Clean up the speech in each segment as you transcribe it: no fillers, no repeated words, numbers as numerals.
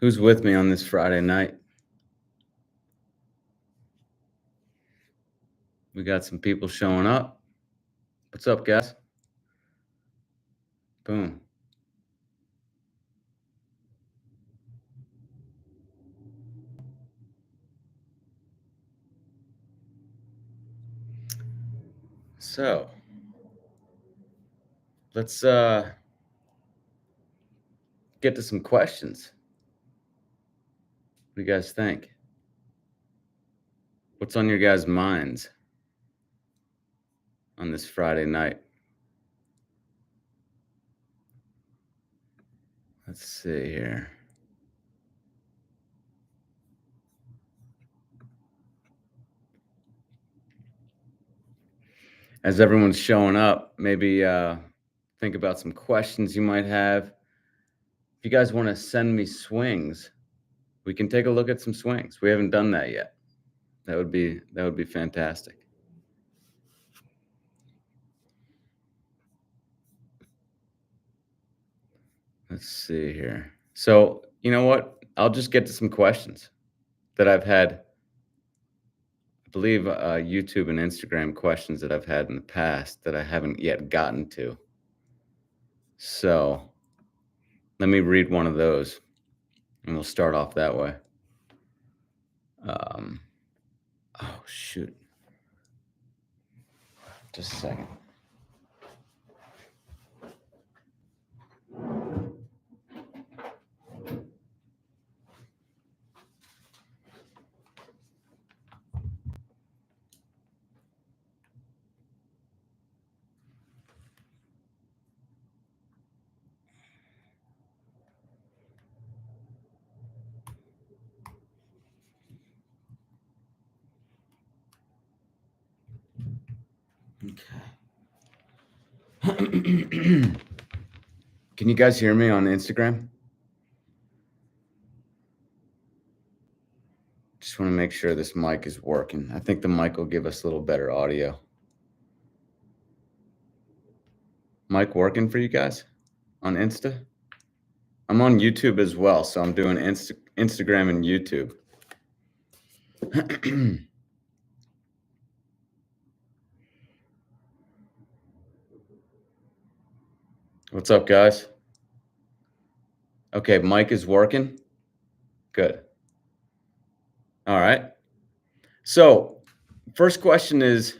Who's with me on this Friday night? We got some people showing up. What's up, guys? Boom. So let's get to some questions. What do you guys think? What's on your guys' minds on this Friday night? Let's see here. As everyone's showing up, maybe think about some questions you might have. If you guys want to send me swings, we can take a look at some swings. We haven't done that yet. That would be fantastic. Let's see here. So, you know what? I'll just get to some questions that I've had. I believe YouTube and Instagram questions that I've had in the past that I haven't yet gotten to. So, let me read one of those and we'll start off that way. Um, oh, shoot. Just a second. Okay. Can you guys hear me on Instagram? Just want to make sure this mic is working. I think the mic will give us a little better audio. Mic working for you guys on Insta? I'm on YouTube as well, so I'm doing Instagram and YouTube. What's up, guys? Okay, mic is working. Good. All right. So, first question is,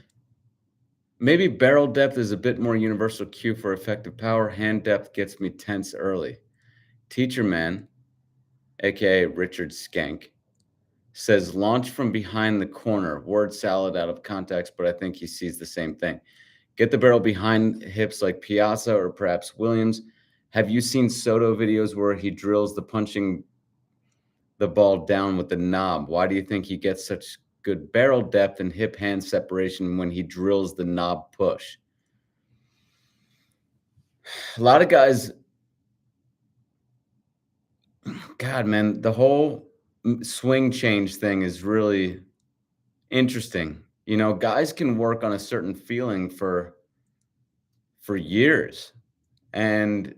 maybe barrel depth is a bit more universal cue for effective power. Hand depth gets me tense early. Teacher Man, aka Richard Skank, says launch from behind the corner. Word salad out of context, but I think he sees the same thing. Get the barrel behind hips like Piazza or perhaps Williams. Have you seen Soto videos where he drills the punching the ball down with the knob? Why do you think he gets such good barrel depth and hip hand separation when he drills the knob push? A lot of guys, God, man, the whole swing change thing is really interesting. You know, guys can work on a certain feeling for years and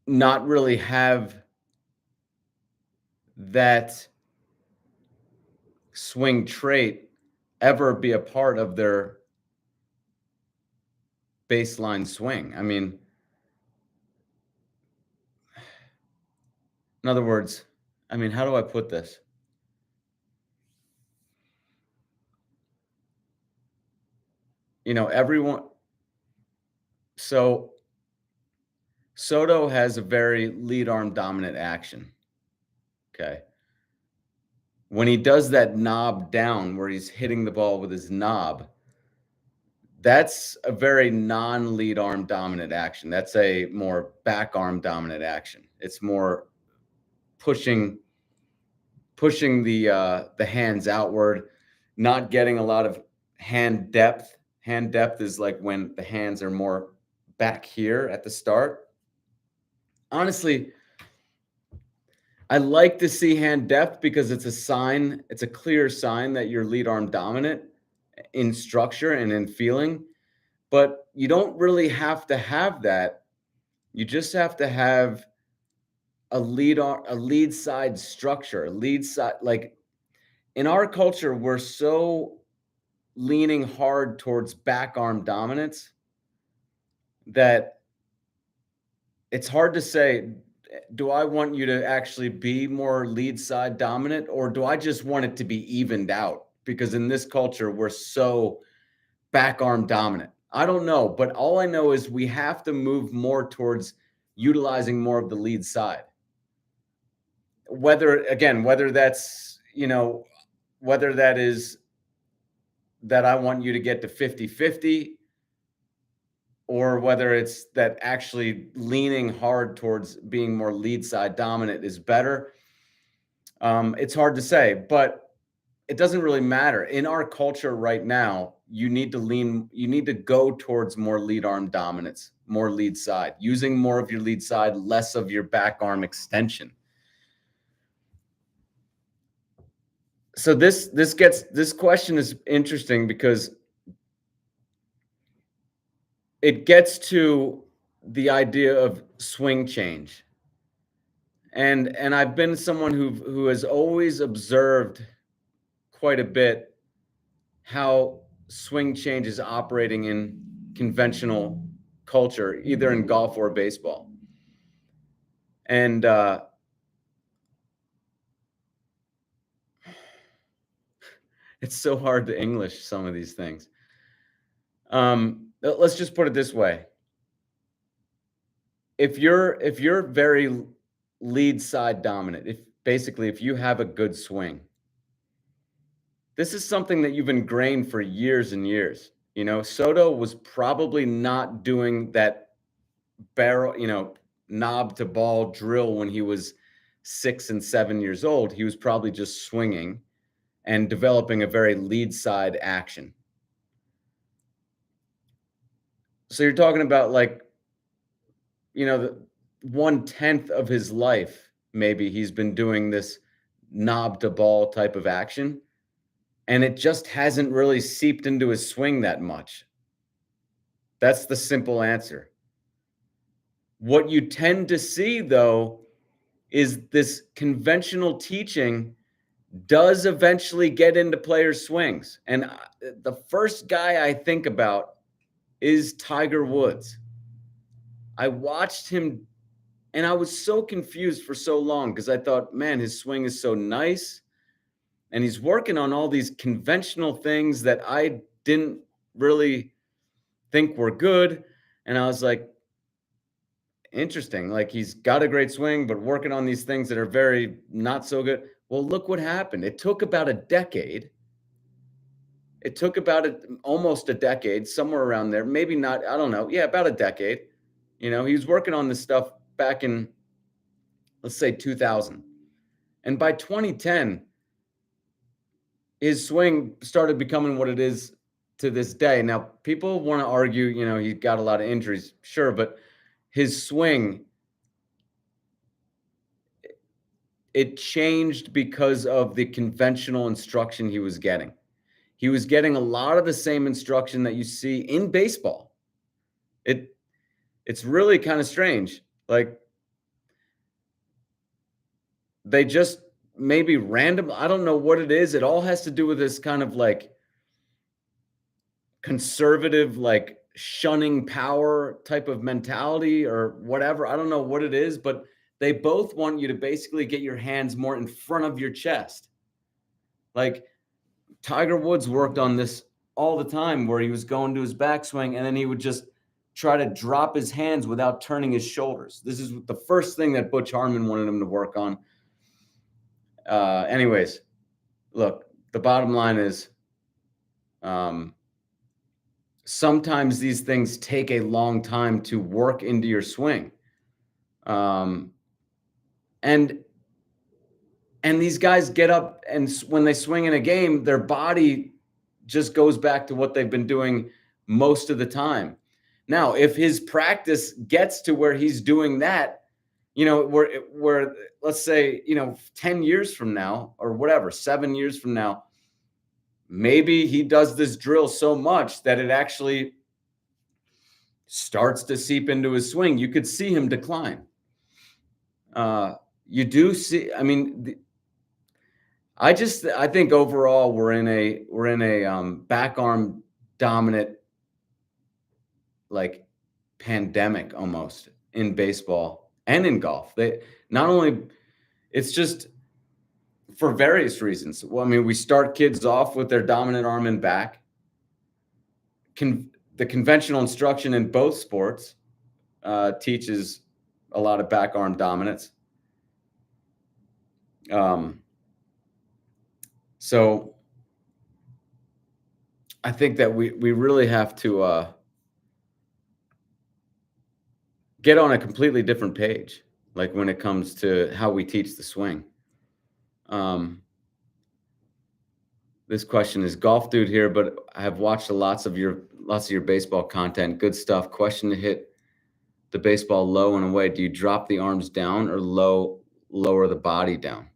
not really have that swing trait ever be a part of their baseline swing. I mean, in other words, I mean, how do I put this? You know, everyone. So Soto has a very lead arm dominant action. Okay. When he does that knob down where he's hitting the ball with his knob, that's a very non-lead arm dominant action. That's a more back arm dominant action. It's more pushing the hands outward, not getting a lot of hand depth. Hand depth is like when the hands are more back here at the start. Honestly, I like to see hand depth because it's a sign, it's a clear sign that you're lead arm dominant in structure and in feeling. But you don't really have to have that. You just have to have a lead side structure, a lead side. Like in our culture, we're so leaning hard towards back arm dominance that it's hard to say, do I want you to actually be more lead side dominant, or do I just want it to be evened out? Because in this culture, we're so back arm dominant. I don't know, but all I know is we have to move more towards utilizing more of the lead side. Whether that's, whether that is that I want you to get to 50-50, or whether it's that actually leaning hard towards being more lead side dominant is better. It's hard to say, but it doesn't really matter. In our culture right now, you need to go towards more lead arm dominance, more lead side, using more of your lead side, less of your back arm extension. So this question is interesting because it gets to the idea of swing change. And I've been someone who has always observed quite a bit how swing change is operating in conventional culture, either in golf or baseball. And it's so hard to English some of these things. Let's just put it this way. If you're very lead side dominant, if you have a good swing, this is something that you've ingrained for years and years. Soto was probably not doing that barrel, knob to ball drill when he was 6 and 7 years old. He was probably just swinging and developing a very lead side action. So you're talking about the 1/10 of his life, maybe he's been doing this knob to ball type of action, and it just hasn't really seeped into his swing that much. That's the simple answer. What you tend to see, though, is this conventional teaching does eventually get into players' swings. And the first guy I think about is Tiger Woods. I watched him and I was so confused for so long because I thought, man, his swing is so nice. And he's working on all these conventional things that I didn't really think were good. And I was like, interesting. Like he's got a great swing, but working on these things that are very not so good. Well, look what happened. It took about a decade. It took almost a decade, somewhere around there. Maybe not, I don't know. Yeah, about a decade. He was working on this stuff back in, let's say, 2000. And by 2010, his swing started becoming what it is to this day. Now, people want to argue, he got a lot of injuries. Sure, but his swing, it changed because of the conventional instruction he was getting. He was getting a lot of the same instruction that you see in baseball. It's really kind of strange. Like they just maybe random. I don't know what it is. It all has to do with this kind of like conservative, like shunning power type of mentality or whatever. I don't know what it is, but they both want you to basically get your hands more in front of your chest. Like Tiger Woods worked on this all the time where he was going to his backswing and then he would just try to drop his hands without turning his shoulders. This is the first thing that Butch Harmon wanted him to work on. Anyways, look, the bottom line is sometimes these things take a long time to work into your swing. And these guys get up and when they swing in a game, their body just goes back to what they've been doing most of the time. Now, if his practice gets to where he's doing that, where let's say, 10 years from now or whatever, 7 years from now, maybe he does this drill so much that it actually starts to seep into his swing. You could see him decline. Uh, you do see, I mean, I think overall we're in a back arm dominant, like, pandemic almost in baseball and in golf. They not only it's just for various reasons. Well, I mean, we start kids off with their dominant arm and back. The conventional instruction in both sports teaches a lot of back arm dominance. Um, so I think that we really have to get on a completely different page, like when it comes to how we teach the swing. Um, this question is golf dude here, but I have watched lots of your baseball content. Good stuff. Question to hit the baseball low and away. Do you drop the arms down or lower the body down?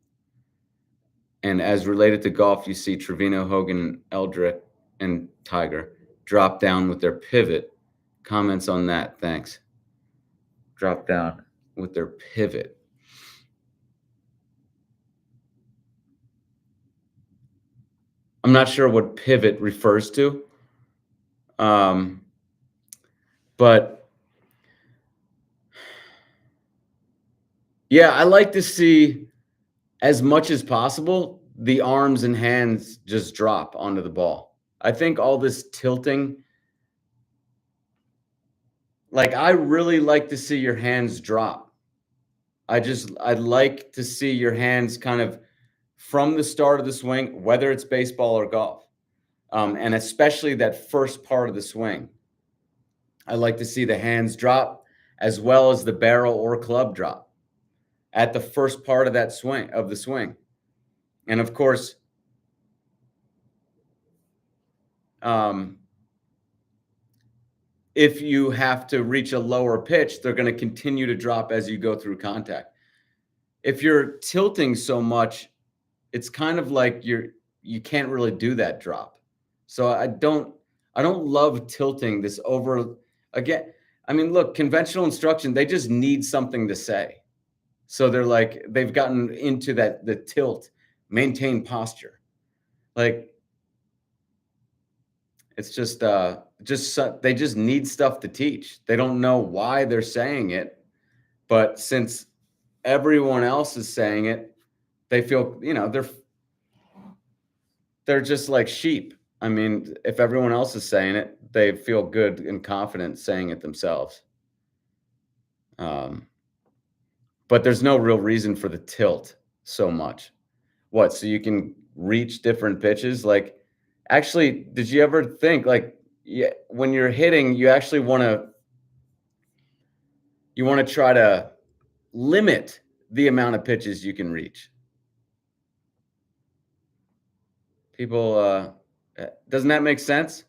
And as related to golf, you see Trevino, Hogan, Eldrick, and Tiger drop down with their pivot. Comments on that? Thanks. Drop down with their pivot. I'm not sure what pivot refers to. But yeah, I like to see as much as possible the arms and hands just drop onto the ball. I think all this tilting, like, I really like to see your hands drop. I'd like to see your hands kind of from the start of the swing, whether it's baseball or golf, and especially that first part of the swing. I like to see the hands drop as well as the barrel or club drop at the first part of that swing. And of course, if you have to reach a lower pitch, they're going to continue to drop as you go through contact. If you're tilting so much, it's kind of like you can't really do that drop. So I don't love tilting this over again. I mean, look, conventional instruction, they just need something to say. So they've gotten into the tilt, maintain posture. Like, it's just they just need stuff to teach. They don't know why they're saying it, but since everyone else is saying it, they feel, they're just like sheep. I mean, if everyone else is saying it, they feel good and confident saying it themselves. But there's no real reason for the tilt so much. What? So you can reach different pitches? Like, actually, did you ever think, like, yeah, when you're hitting, you actually want to try to limit the amount of pitches you can reach? People, doesn't that make sense?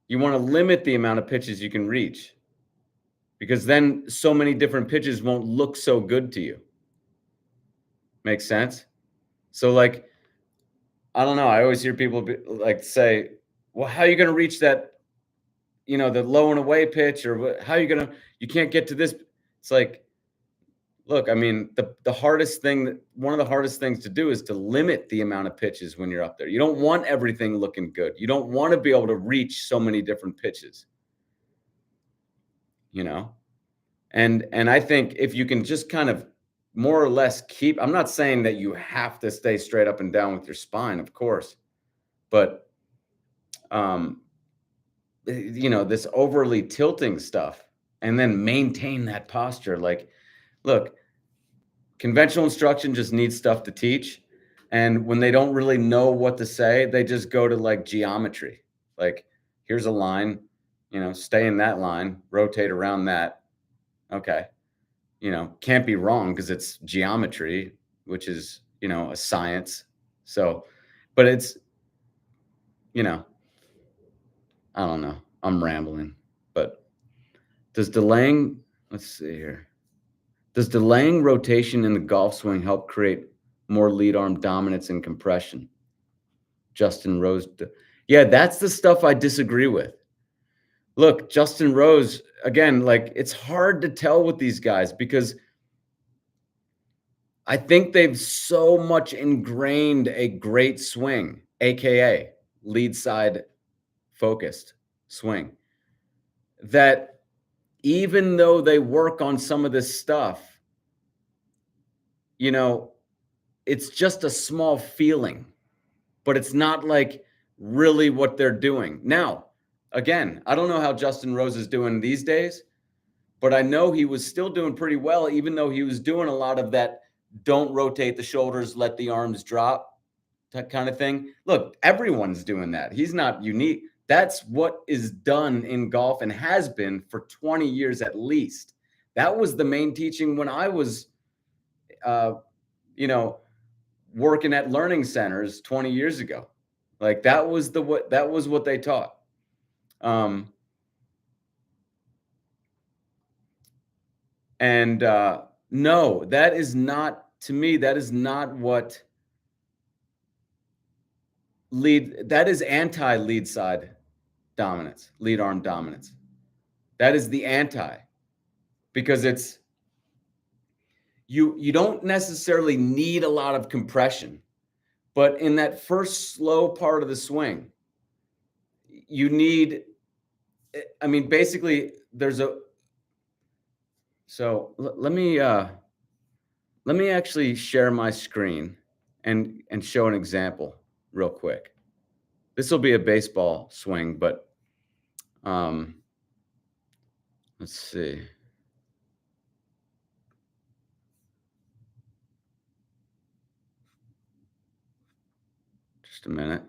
You want to limit the amount of pitches you can reach because then so many different pitches won't look so good to you. Makes sense? So, like, I don't know. I always hear people say, well, how are you going to reach that, the low and away pitch, or how are you can't get to this. It's like, look, I mean, one of the hardest things to do is to limit the amount of pitches when you're up there. You don't want everything looking good. You don't want to be able to reach so many different pitches, and I think if you can just kind of more or less I'm not saying that you have to stay straight up and down with your spine, of course, but this overly tilting stuff, and then maintain that posture. Like, look, conventional instruction just needs stuff to teach. And when they don't really know what to say, they just go to like geometry. Like, here's a line, stay in that line, rotate around that. Okay. Can't be wrong because it's geometry, which is, a science. So, but it's, I don't know. I'm rambling, but let's see here. Does delaying rotation in the golf swing help create more lead arm dominance and compression? Justin Rose. Yeah, that's the stuff I disagree with. Look, Justin Rose, again, like, it's hard to tell with these guys because I think they've so much ingrained a great swing, aka lead side focused swing, that even though they work on some of this stuff, you know, it's just a small feeling, but it's not like really what they're doing. Now, again, I don't know how Justin Rose is doing these days, but I know he was still doing pretty well, even though he was doing a lot of that don't rotate the shoulders, let the arms drop, that kind of thing. Look, everyone's doing that. He's not unique. That's what is done in golf and has been for 20 years at least. That was the main teaching when I was, uh, you know, working at learning centers 20 years ago. Like that was what they taught. Um, and no, that is not to me. That is not what lead. That is anti lead side dominance, lead arm dominance. That is the anti, because it's you don't necessarily need a lot of compression, but in that first slow part of the swing, you need, I mean, basically there's a, so let me actually share my screen and show an example real quick. This will be a baseball swing, but um let's see. Just a minute.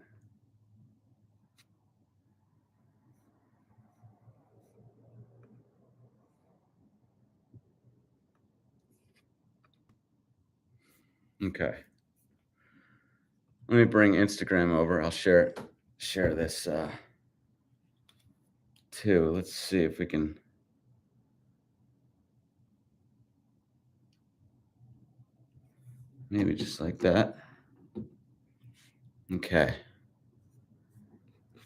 Okay. Let me bring Instagram over. I'll share this too. Let's see if we can. Maybe just like that. Okay.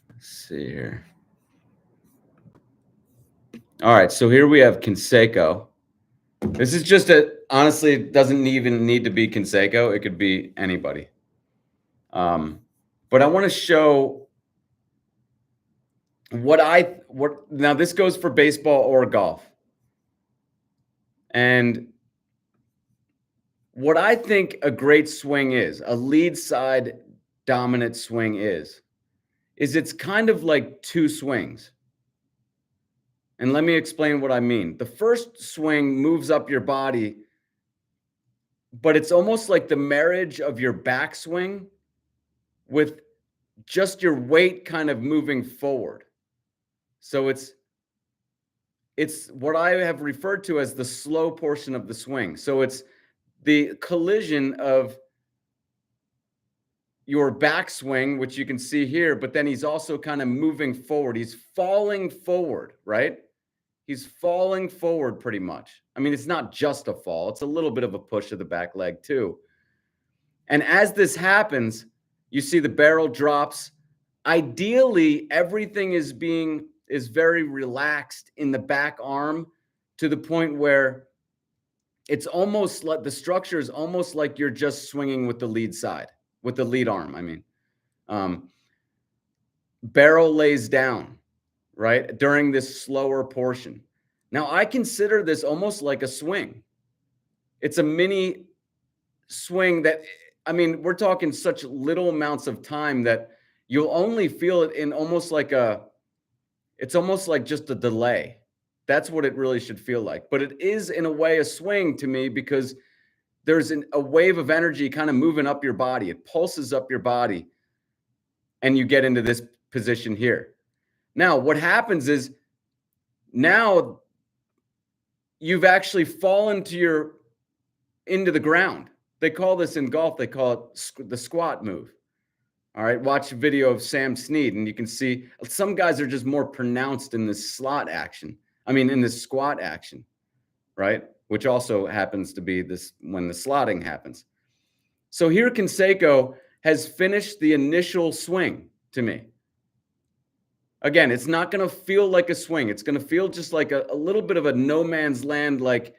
Let's see here. All right, so here we have Canseco. This is just honestly, it doesn't even need to be Canseco. It could be anybody. But I want to show what now this goes for baseball or golf. And what I think a great swing is, a lead side dominant swing is it's kind of like two swings. And let me explain what I mean. The first swing moves up your body, but it's almost like the marriage of your backswing with just your weight kind of moving forward. So it's what I have referred to as the slow portion of the swing. So it's the collision of your backswing, which you can see here, but then he's also kind of moving forward. He's falling forward, right? He's falling forward pretty much. I mean, it's not just a fall, it's a little bit of a push of the back leg too. And as this happens, you see the barrel drops. Ideally, everything is very relaxed in the back arm to the point where it's almost like the structure is almost like you're just swinging with the lead side, with the lead arm. I mean, barrel lays down, right, during this slower portion. Now, I consider this almost like a swing. It's a mini swing that, I mean, we're talking such little amounts of time that you'll only feel it in it's almost like just a delay. That's what it really should feel like. But it is, in a way, a swing to me because there's a wave of energy kind of moving up your body. It pulses up your body, and you get into this position here. Now, what happens is now you've actually fallen into the ground. They call this in golf, they call it the squat move. All right, watch a video of Sam Snead, and you can see some guys are just more pronounced in this slot action. I mean, in this squat action, right? Which also happens to be this when the slotting happens. So here Canseco has finished the initial swing to me. Again, it's not going to feel like a swing. It's going to feel just like a little bit of a no man's land, like,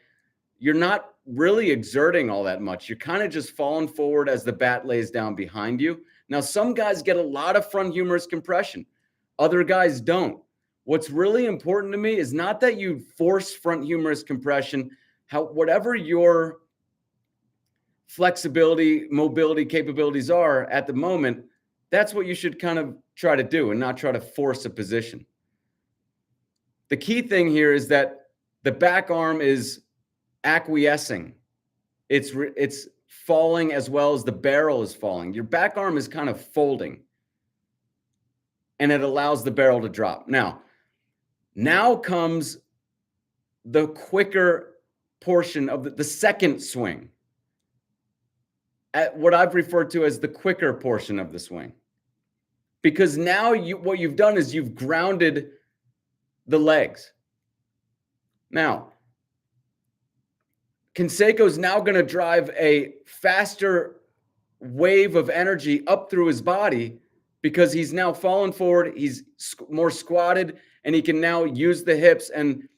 you're not really exerting all that much. You're kind of just falling forward as the bat lays down behind you. Now, some guys get a lot of front humerus compression. Other guys don't. What's really important to me is not that you force front humerus compression. Whatever your flexibility, mobility capabilities are at the moment, that's what you should kind of try to do and not try to force a position. The key thing here is that the back arm is acquiescing. It's falling as well as the barrel is falling. Your back arm is kind of folding, and it allows the barrel to drop. Now comes the quicker portion of the second swing, at what I've referred to as the quicker portion of the swing. Because now what you've done is you've grounded the legs. Now, Canseco's now going to drive a faster wave of energy up through his body because he's now fallen forward, he's more squatted, and he can now use the hips and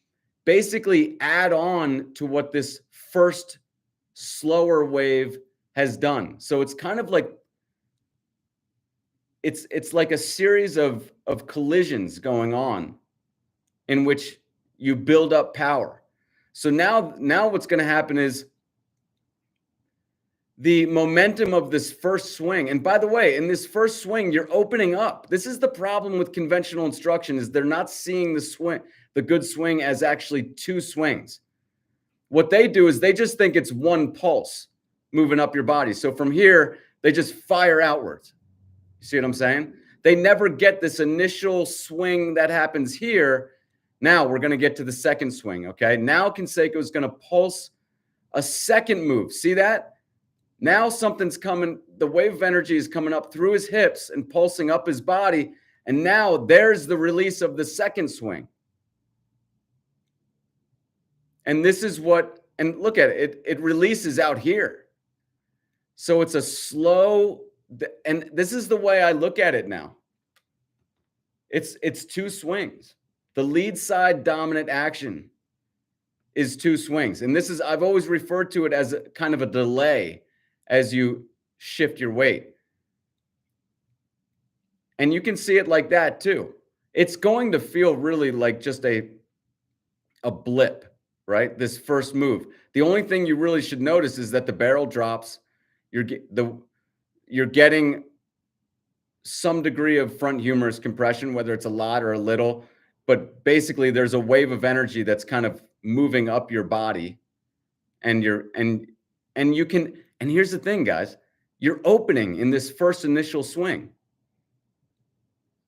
basically add on to what this first slower wave has done. So it's kind of like it's like a series of collisions going on in which you build up power. So now what's going to happen is the momentum of this first swing. And by the way, in this first swing, you're opening up. This is the problem with conventional instruction, is they're not seeing the good swing as actually two swings. What they do is they just think it's one pulse moving up your body. So from here, they just fire outwards. You see what I'm saying? They never get this initial swing that happens here. Now we're going to get to the second swing, okay? Now Canseco is going to pulse a second move. See that? Now something's coming. The wave of energy is coming up through his hips and pulsing up his body. And now there's the release of the second swing. And this is what, and look at it, it releases out here. So it's a slow, and this is the way I look at it now. It's two swings. The lead side dominant action is two swings. And this is, I've always referred to it as a kind of a delay as you shift your weight. And you can see it like that too. It's going to feel really like just a blip, right? This first move. The only thing you really should notice is that the barrel drops. You're getting some degree of front humerus compression, whether it's a lot or a little, but basically there's a wave of energy that's kind of moving up your body, and you can, and here's the thing, guys, you're opening in this first initial swing.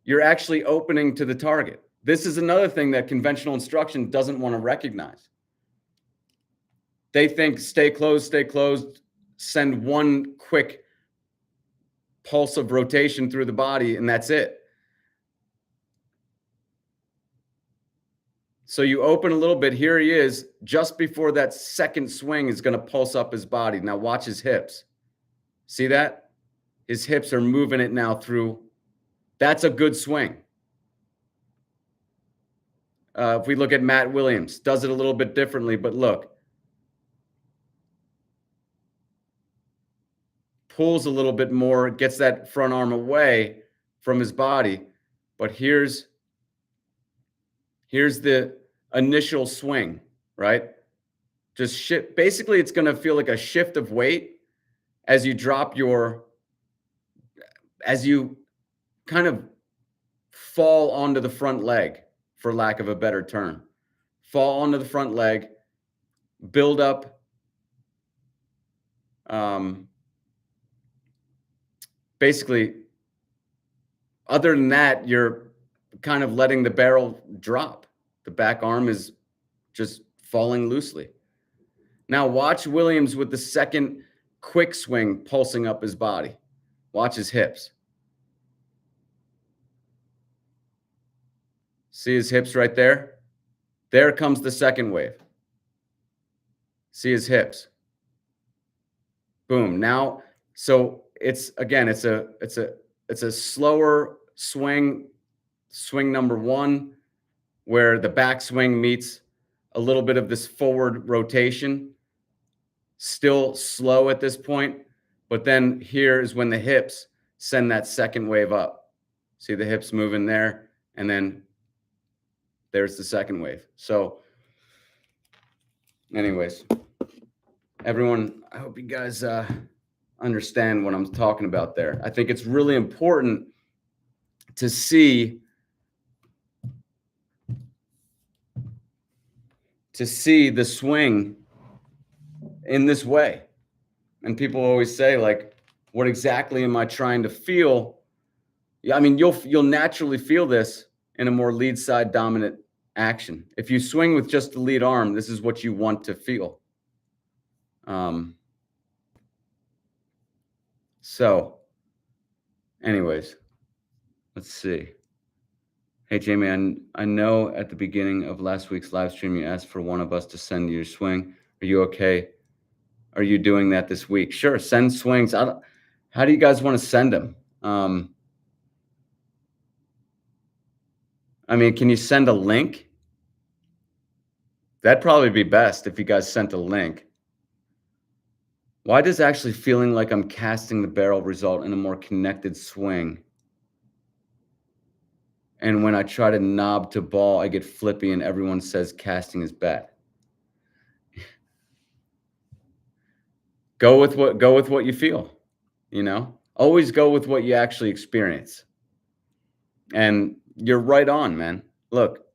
You're actually opening to the target. This is another thing that conventional instruction doesn't want to recognize. They think stay closed, send one quick pulse of rotation through the body, and that's it. So you open a little bit. Here he is, just before that second swing is going to pulse up his body. Now watch his hips. See that? His hips are moving it now through. That's a good swing. If we look at Matt Williams, does it a little bit differently, but look. Pulls a little bit more, gets that front arm away from his body. But here's the initial swing, right? Just shift. Basically, it's going to feel like a shift of weight as you drop as you kind of fall onto the front leg, for lack of a better term. Fall onto the front leg, build up basically, other than that, you're kind of letting the barrel drop. The back arm is just falling loosely. Now watch Williams with the second quick swing pulsing up his body. Watch his hips. See his hips right there? There comes the second wave. See his hips. Boom. Now, so it's a slower swing number one, where the backswing meets a little bit of this forward rotation. still slow at this point, but then here is when the hips send that second wave up. See the hips moving there, and then there's the second wave. So anyways, everyone, I hope you guys understand what I'm talking about there. I think it's really important to see the swing in this way. And people always say, like, what exactly am I trying to feel? Yeah, I mean, you'll naturally feel this in a more lead side dominant action. If you swing with just the lead arm, this is what you want to feel. So anyways, let's see. Hey, Jamie, I know at the beginning of last week's live stream, you asked for one of us to send you your swing. Are you okay? Are you doing that this week? Sure, send swings. How do you guys want to send them? I mean, can you send a link? That'd probably be best if you guys sent a link. Why does actually feeling like I'm casting the barrel result in a more connected swing? And when I try to knob to ball, I get flippy and everyone says casting is bad. Go with what you feel, you know? Always go with what you actually experience. And you're right on, man. Look,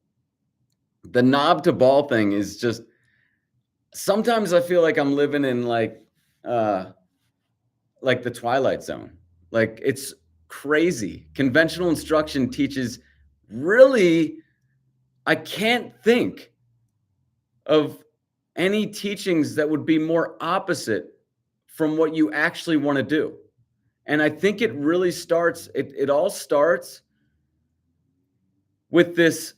the knob to ball thing is just, sometimes I feel like I'm living in like the Twilight Zone. Like, it's crazy. Conventional instruction teaches, really, I can't think of any teachings that would be more opposite from what you actually want to do. And I think it really starts, it all starts with this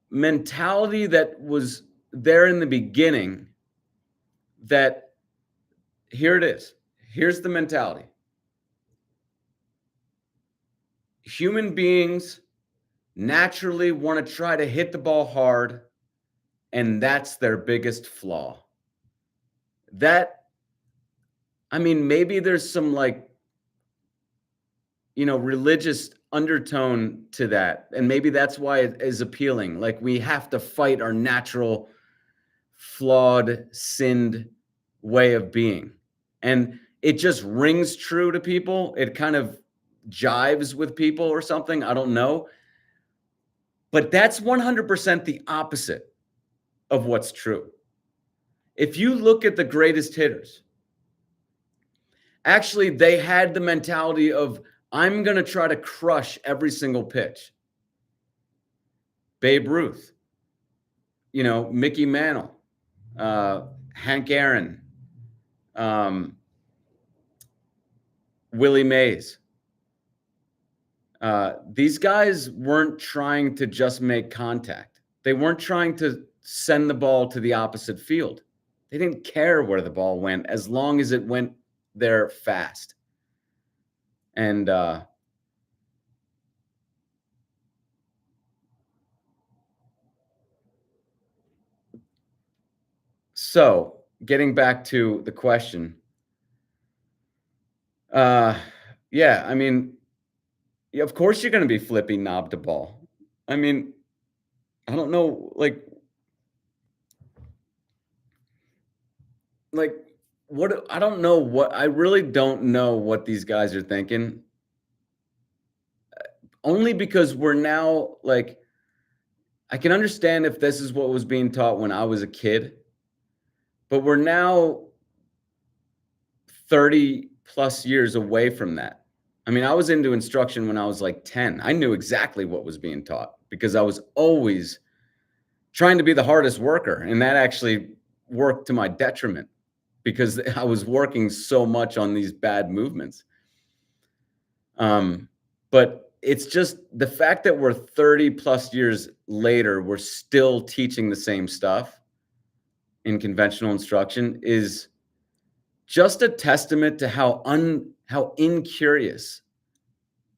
mentality that was there in the beginning, that here it is. Here's the mentality. Human beings naturally want to try to hit the ball hard, and that's their biggest flaw. That, I mean, maybe there's some like, religious undertone to that. And maybe that's why it is appealing. Like, we have to fight our natural, flawed, sinned way of being. And it just rings true to people. It kind of jives with people or something. I don't know. But that's 100% the opposite of what's true. If you look at the greatest hitters, actually, they had the mentality of, I'm going to try to crush every single pitch. Babe Ruth, Mickey Mantle, Hank Aaron, Willie Mays. These guys weren't trying to just make contact. They weren't trying to send the ball to the opposite field. They didn't care where the ball went as long as it went there fast. And so getting back to the question, yeah, I mean, of course you're going to be flipping knob to ball. I mean, I don't know, like what, I don't know what, I really don't know what these guys are thinking. Only because we're now, like, I can understand if this is what was being taught when I was a kid, but we're now 30 plus years away from that. I mean, I was into instruction when I was like 10. I knew exactly what was being taught because I was always trying to be the hardest worker. And that actually worked to my detriment because I was working so much on these bad movements. But it's just the fact that we're 30 plus years later, we're still teaching the same stuff in conventional instruction is just a testament to how incurious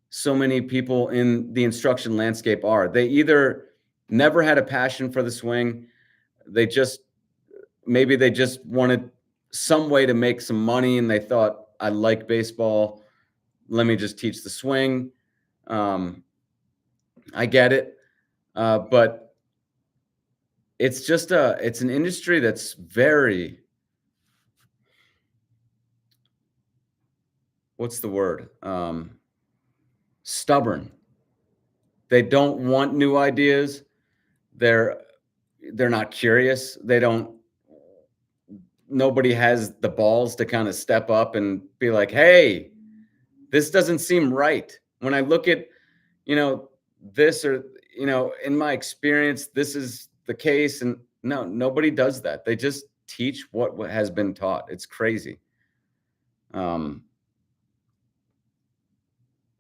so many people in the instruction landscape are. They either never had a passion for the swing, maybe they just wanted some way to make some money, and they thought, I like baseball. Let me just teach the swing. Um, I get it. But it's an industry that's very, what's the word? Stubborn. They don't want new ideas. They're they're not curious. They don't Nobody has the balls to kind of step up and be like, "Hey, this doesn't seem right." When I look at, you know, this or, in my experience, this is the case. And no, nobody does that. They just teach what has been taught. It's crazy. Um,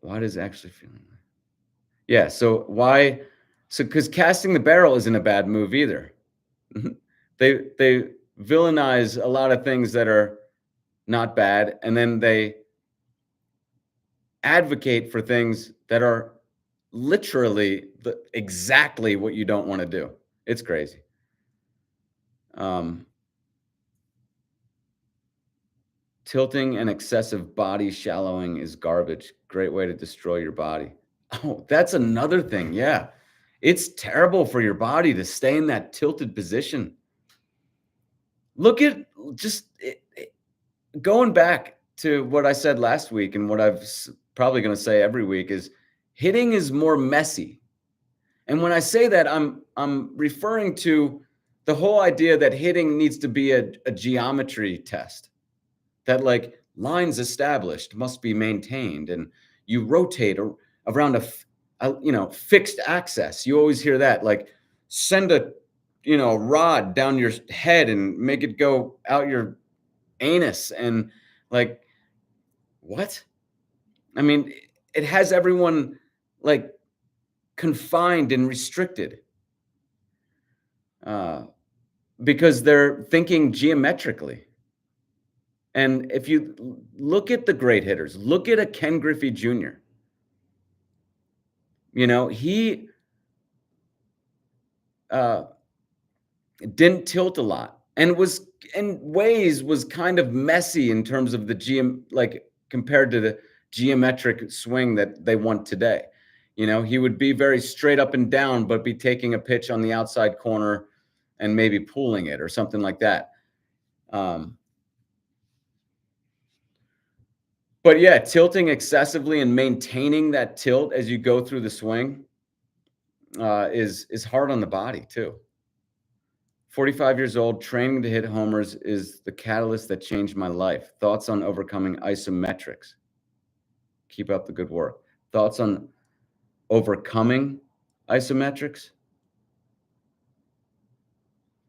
why does actually feeling? Yeah. So why? So because Casting the Barrel isn't a bad move either. They villainize a lot of things that are not bad, and then they advocate for things that are literally exactly what you don't want to do. It's crazy. Um, Tilting and excessive body shallowing is garbage. Great way to destroy your body. Oh, that's another thing. Yeah. It's terrible for your body to stay in that tilted position. Look at just going back to what I said last week, and what probably going to say every week is hitting is more messy. And when I say that, I'm referring to the whole idea that hitting needs to be a geometry test, that like lines established must be maintained, and you rotate around fixed axis. You always hear that, like, send a rod down your head and make it go out your anus, and like, what? I mean, it has everyone like confined and restricted, uh, because they're thinking geometrically. And if you look at the great hitters, look at a Ken Griffey Jr. He uh, didn't tilt a lot, and was in ways was kind of messy in terms of the like compared to the geometric swing that they want today. He would be very straight up and down, but be taking a pitch on the outside corner and maybe pulling it or something like that. But yeah, tilting excessively and maintaining that tilt as you go through the swing is hard on the body too. 45 years old, training to hit homers is the catalyst that changed my life. Thoughts on overcoming isometrics? Keep up the good work. Thoughts on overcoming isometrics?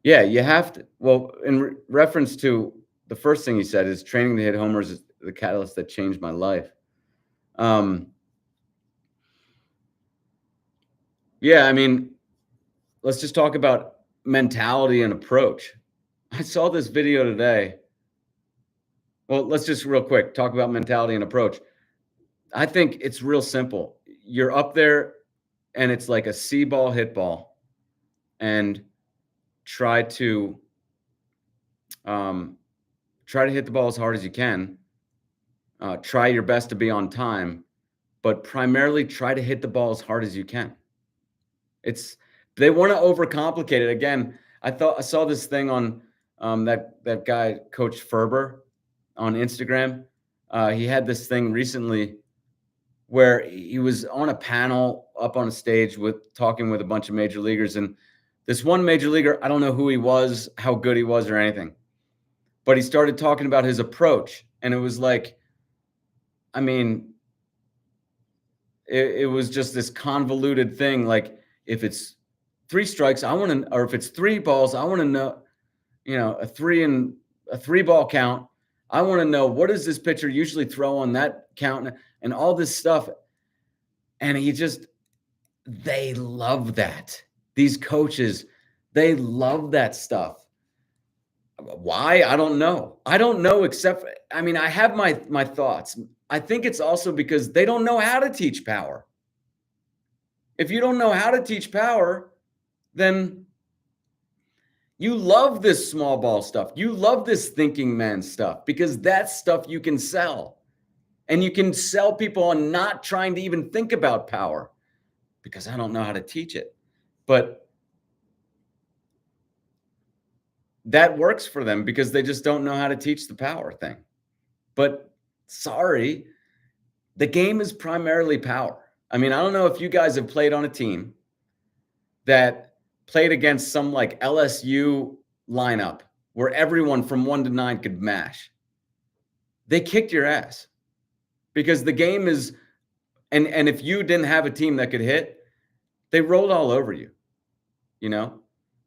Yeah, you have to. Well, in reference to the first thing he said, is training to hit homers is the catalyst that changed my life. Yeah, I mean, let's just talk about mentality and approach. I saw this video today. Well, let's just real quick talk about mentality and approach. I think it's real simple. You're up there and it's like a C ball hit ball, and try to hit the ball as hard as you can. Try your best to be on time, but primarily try to hit the ball as hard as you can. They want to overcomplicate it. Again, I saw this thing on that guy, Coach Ferber, on Instagram. He had this thing recently where he was on a panel up on a stage talking with a bunch of major leaguers, and this one major leaguer, I don't know who he was, how good he was, or anything, but he started talking about his approach, and it was like, I mean, it was just this convoluted thing. Like, if it's 3 strikes, or if it's 3 balls, I want to know, a 3-ball count. I want to know, what does this pitcher usually throw on that count, and all this stuff. And they love that. These coaches, they love that stuff. Why? I don't know. I don't know, except, I mean, I have my thoughts. I think it's also because they don't know how to teach power. If you don't know how to teach power, then You love this small ball stuff. You love this thinking man stuff because that's stuff you can sell. And you can sell people on not trying to even think about power because I don't know how to teach it. But that works for them because they just don't know how to teach the power thing. But sorry, the game is primarily power. I mean, I don't know if you guys have played on a team that played against some like LSU lineup where everyone from 1 to 9 could mash. They kicked your ass because the game is, and if you didn't have a team that could hit, they rolled all over you,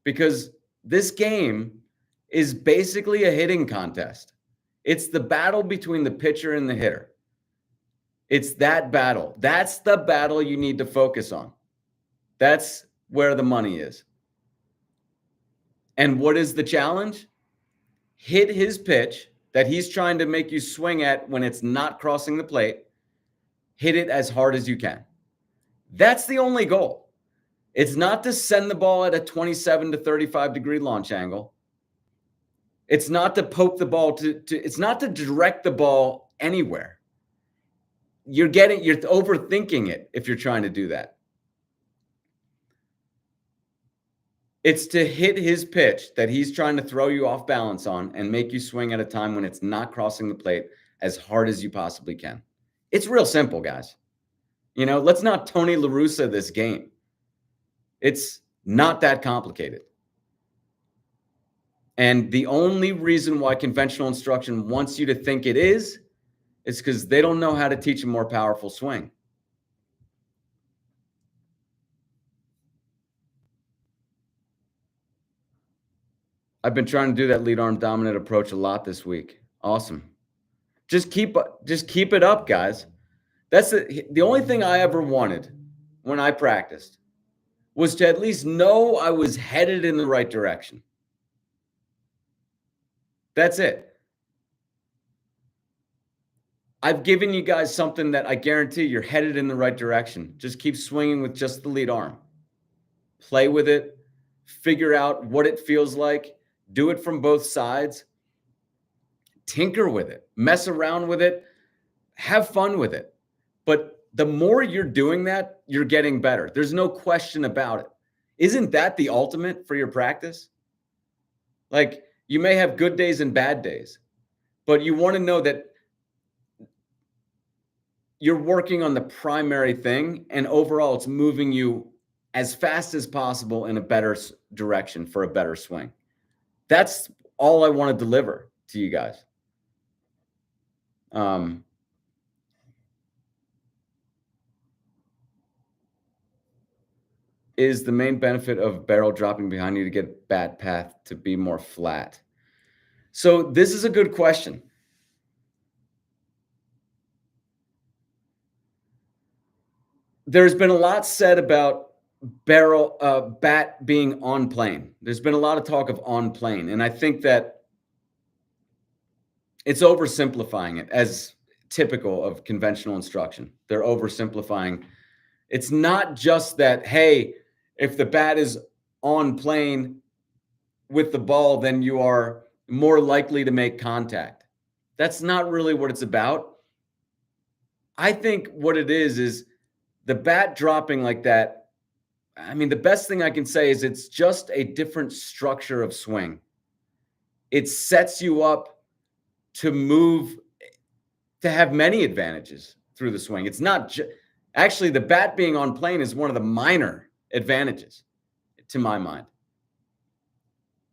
because this game is basically a hitting contest. It's the battle between the pitcher and the hitter. It's that battle. That's the battle you need to focus on. That's where the money is. And what is the challenge? Hit his pitch that he's trying to make you swing at when it's not crossing the plate. Hit it as hard as you can. That's the only goal. It's not to send the ball at a 27 to 35 degree launch angle. It's not to poke the ball it's not to direct the ball anywhere. You're overthinking it if you're trying to do that. It's to hit his pitch that he's trying to throw you off balance on and make you swing at a time when it's not crossing the plate as hard as you possibly can. It's real simple, guys. Let's not Tony La Russa this game. It's not that complicated. And the only reason why conventional instruction wants you to think it is because they don't know how to teach a more powerful swing. I've been trying to do that lead arm dominant approach a lot this week. Awesome. Just keep it up, guys. That's the only thing I ever wanted when I practiced was to at least know I was headed in the right direction. That's it. I've given you guys something that I guarantee you're headed in the right direction. Just keep swinging with just the lead arm. Play with it. Figure out what it feels like. Do it from both sides. Tinker with it. Mess around with it. Have fun with it. But the more you're doing that, you're getting better. There's no question about it. Isn't that the ultimate for your practice? Like, you may have good days and bad days, but you want to know that you're working on the primary thing, and overall it's moving you as fast as possible in a better direction for a better swing. That's all I want to deliver to you guys. Is the main benefit of barrel dropping behind you to get bat path to be more flat? So this is a good question. There's been a lot said about bat being on plane. There's been a lot of talk of on plane, and I think that it's oversimplifying it, as typical of conventional instruction. They're oversimplifying. It's not just that, hey, if the bat is on plane with the ball, then you are more likely to make contact. That's not really what it's about. I think what it is the bat dropping like that. I mean, the best thing I can say is it's just a different structure of swing. It sets you up to move, to have many advantages through the swing. It's not actually, the bat being on plane is one of the minor advantages to my mind.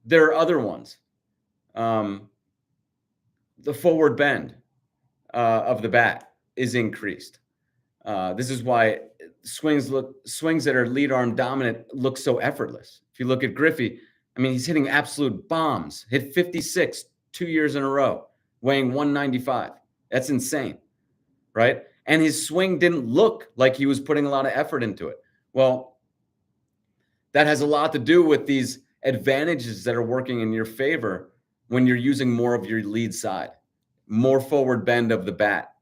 There are other ones. The forward bend of the bat is increased. This is why swings that are lead arm dominant look so effortless. If you look at Griffey, I mean, he's hitting absolute bombs. Hit 56 2 years in a row, weighing 195. That's insane, right? And his swing didn't look like he was putting a lot of effort into it. Well, that has a lot to do with these advantages that are working in your favor when you're using more of your lead side, more forward bend of the bat.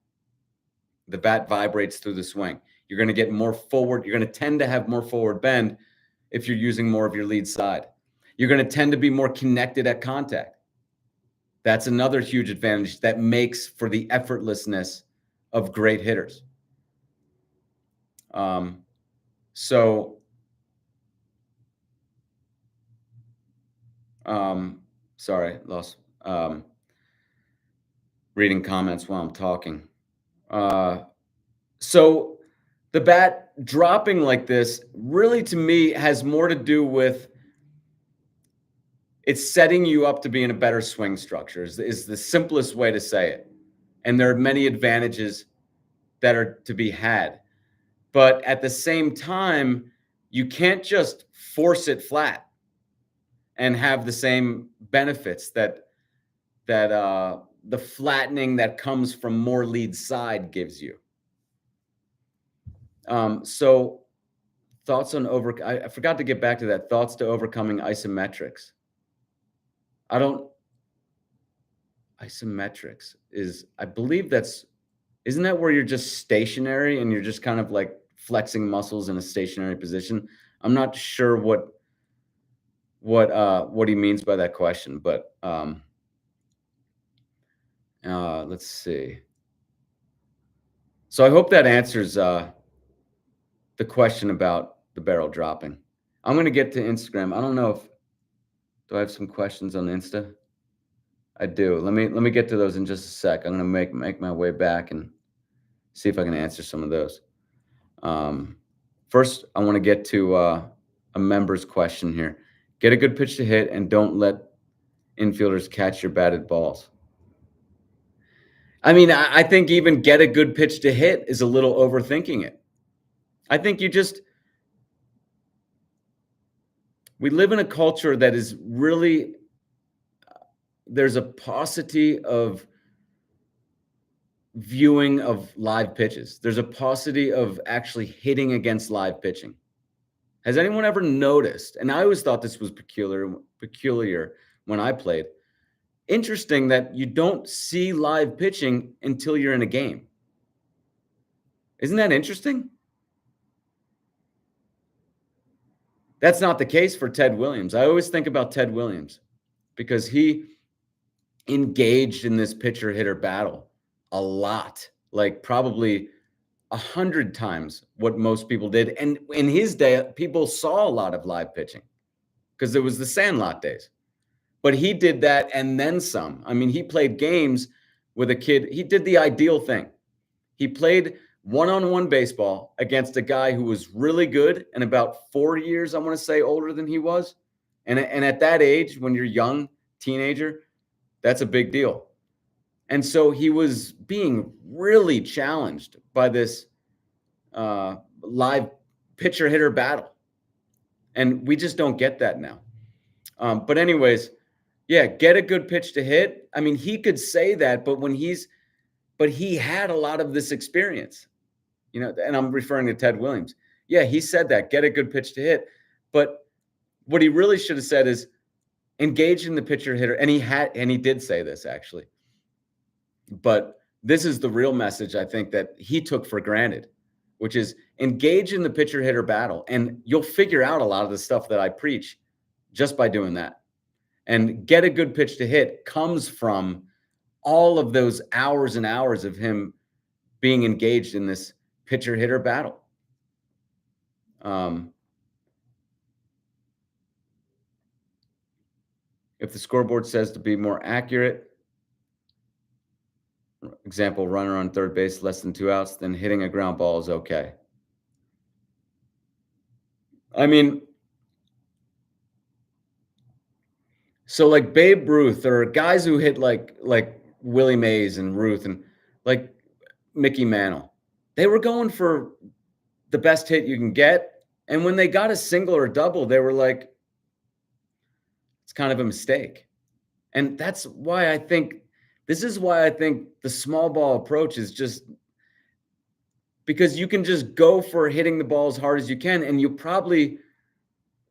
The bat vibrates through the swing. You're going to get more forward. You're going to tend to have more forward bend if you're using more of your lead side. You're going to tend to be more connected at contact. That's another huge advantage that makes for the effortlessness of great hitters. So sorry, lost reading comments while I'm talking. So the bat dropping like this really, to me, has more to do with it's setting you up to be in a better swing structure is the simplest way to say it. And there are many advantages that are to be had. But at the same time, you can't just force it flat and have the same benefits that the flattening that comes from more lead side gives you. So thoughts on I forgot to get back to that. Thoughts to overcoming isometrics. Isometrics is, I believe isn't that where you're just stationary and you're just kind of like flexing muscles in a stationary position? I'm not sure what he means by that question, but let's see. So I hope that answers the question about the barrel dropping. I'm going to get to Instagram. I don't know do I have some questions on Insta? I do. Let me get to those in just a sec. I'm going to make my way back and see if I can answer some of those. First, I want to get to a member's question here. Get a good pitch to hit and don't let infielders catch your batted balls. I mean, I think even get a good pitch to hit is a little overthinking it. I think we live in a culture that is really, there's a paucity of viewing of live pitches. There's a paucity of actually hitting against live pitching. Has anyone ever noticed? And I always thought this was peculiar when I played. Interesting that you don't see live pitching until you're in a game. Isn't that interesting? That's not the case for Ted Williams. I always think about Ted Williams because he engaged in this pitcher hitter battle a lot, like probably 100 times what most people did. And in his day, people saw a lot of live pitching because it was the Sandlot days. But he did that and then some. I mean, he played games with a kid. He did the ideal thing. He played one-on-one baseball against a guy who was really good and about 4 years, I want to say, older than he was. And at that age, when you're young, teenager, that's a big deal. And so he was being really challenged by this live pitcher-hitter battle. And we just don't get that now. But anyways, yeah, get a good pitch to hit. I mean, he could say that, but he had a lot of this experience, and I'm referring to Ted Williams. Yeah, he said that, get a good pitch to hit. But what he really should have said is engage in the pitcher hitter. And he did say this actually. But this is the real message I think that he took for granted, which is engage in the pitcher hitter battle. And you'll figure out a lot of the stuff that I preach just by doing that. And get a good pitch to hit comes from all of those hours and hours of him being engaged in this pitcher hitter battle. If the scoreboard says to be more accurate, example, runner on third base, less than 2 outs, then hitting a ground ball is okay. I mean, so like Babe Ruth or guys who hit like Willie Mays and Ruth and like Mickey Mantle, they were going for the best hit you can get. And when they got a single or a double, they were like, it's kind of a mistake. And that's why I think the small ball approach is just because you can just go for hitting the ball as hard as you can. And you probably,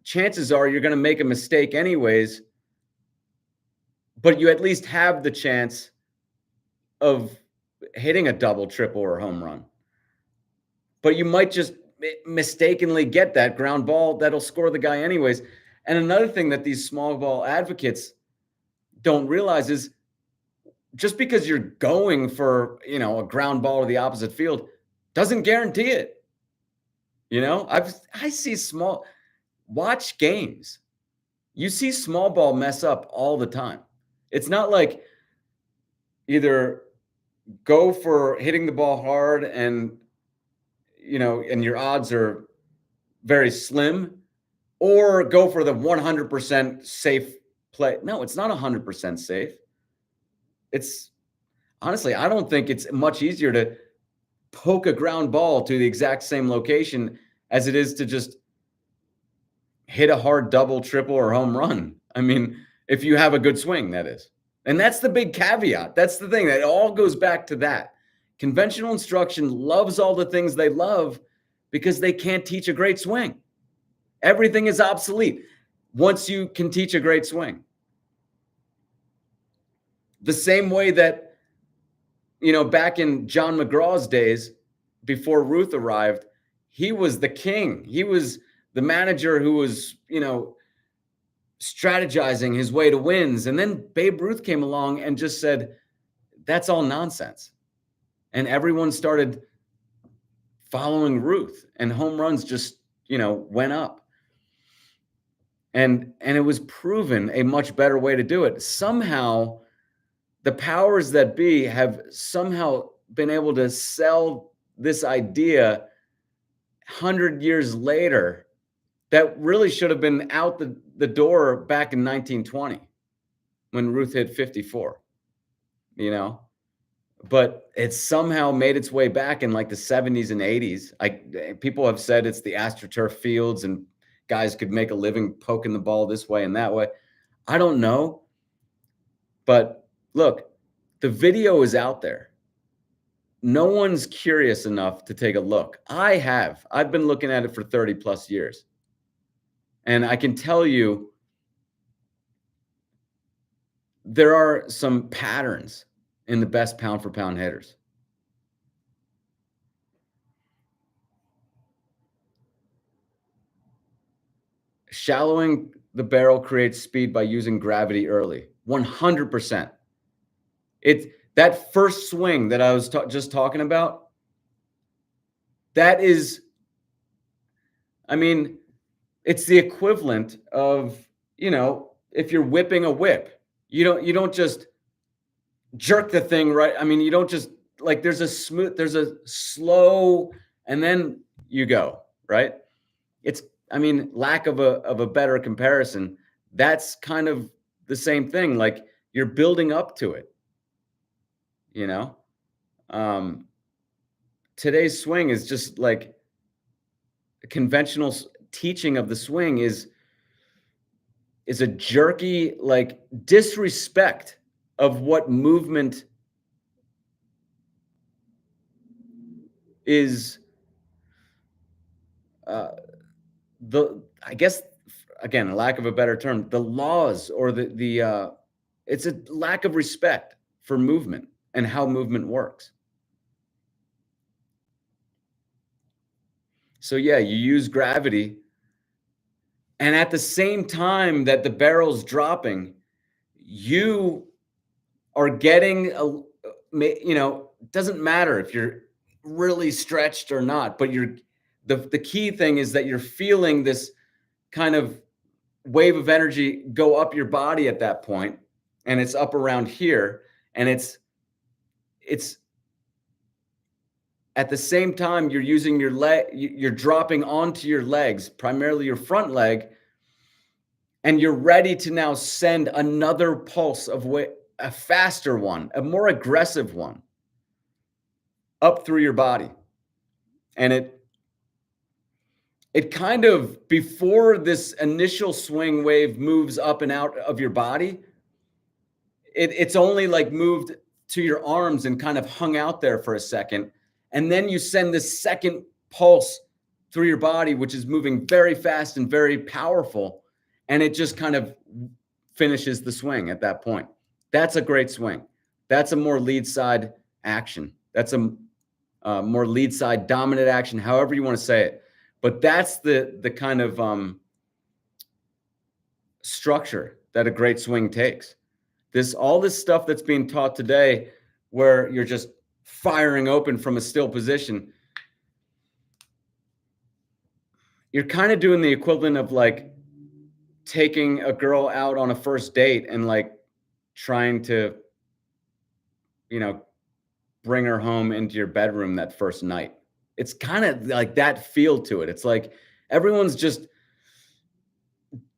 chances are you're going to make a mistake anyways, but you at least have the chance of hitting a double, triple, or home run. But you might just mistakenly get that ground ball that'll score the guy anyways. And another thing that these small ball advocates don't realize is just because you're going for, a ground ball to the opposite field doesn't guarantee it. I see watch games. You see small ball mess up all the time. It's not like either go for hitting the ball hard and your odds are very slim, or go for the 100% safe play. No, it's not 100% safe. It's honestly, I don't think it's much easier to poke a ground ball to the exact same location as it is to just hit a hard double, triple, or home run. I mean, if you have a good swing, that is. And that's the big caveat. That's the thing. That all goes back to that. Conventional instruction loves all the things they love because they can't teach a great swing. Everything is obsolete once you can teach a great swing. The same way that, back in John McGraw's days, before Ruth arrived, he was the king. He was the manager who was, strategizing his way to wins. And then Babe Ruth came along and just said, that's all nonsense. And everyone started following Ruth, and home runs just, went up. And it was proven a much better way to do it. Somehow, the powers that be have somehow been able to sell this idea 100 years later that really should have been out the door back in 1920 when Ruth hit 54, But it somehow made its way back in like the 70s and 80s. People have said it's the AstroTurf fields and guys could make a living poking the ball this way and that way. I don't know. But look, the video is out there. No one's curious enough to take a look. I've been looking at it for 30 plus years. And I can tell you there are some patterns in the best pound for pound hitters. Shallowing the barrel creates speed by using gravity early. 100%. That first swing that I was just talking about, that is, it's the equivalent of, if you're whipping a whip, you don't just jerk the thing right. You don't just there's a slow, and then you go, right? It's, lack of a better comparison. That's kind of the same thing. Like you're building up to it, today's swing is just like conventional teaching of the swing is a jerky, disrespect of what movement is. I guess, again, a lack of a better term, the laws or it's a lack of respect for movement and how movement works. So yeah, you use gravity, and at the same time that the barrel's dropping, you are getting it doesn't matter if you're really stretched or not, but the key thing is that you're feeling this kind of wave of energy go up your body at that point, and it's up around here, and it's at the same time you're using your leg, you're dropping onto your legs, primarily your front leg, and you're ready to now send another pulse of a faster one, a more aggressive one, up through your body. And it kind of, before this initial swing wave moves up and out of your body, it's only moved to your arms and kind of hung out there for a second. And then you send this second pulse through your body, which is moving very fast and very powerful. And it just kind of finishes the swing at that point. That's a great swing. That's a more lead side action. That's a more lead side dominant action, however you want to say it. But that's the kind of structure that a great swing takes. All this stuff that's being taught today, where you're just firing open from a still position, you're kind of doing the equivalent of like taking a girl out on a first date and like trying to, you know, bring her home into your bedroom that first night. It's kind of like that feel to it. It's like everyone's just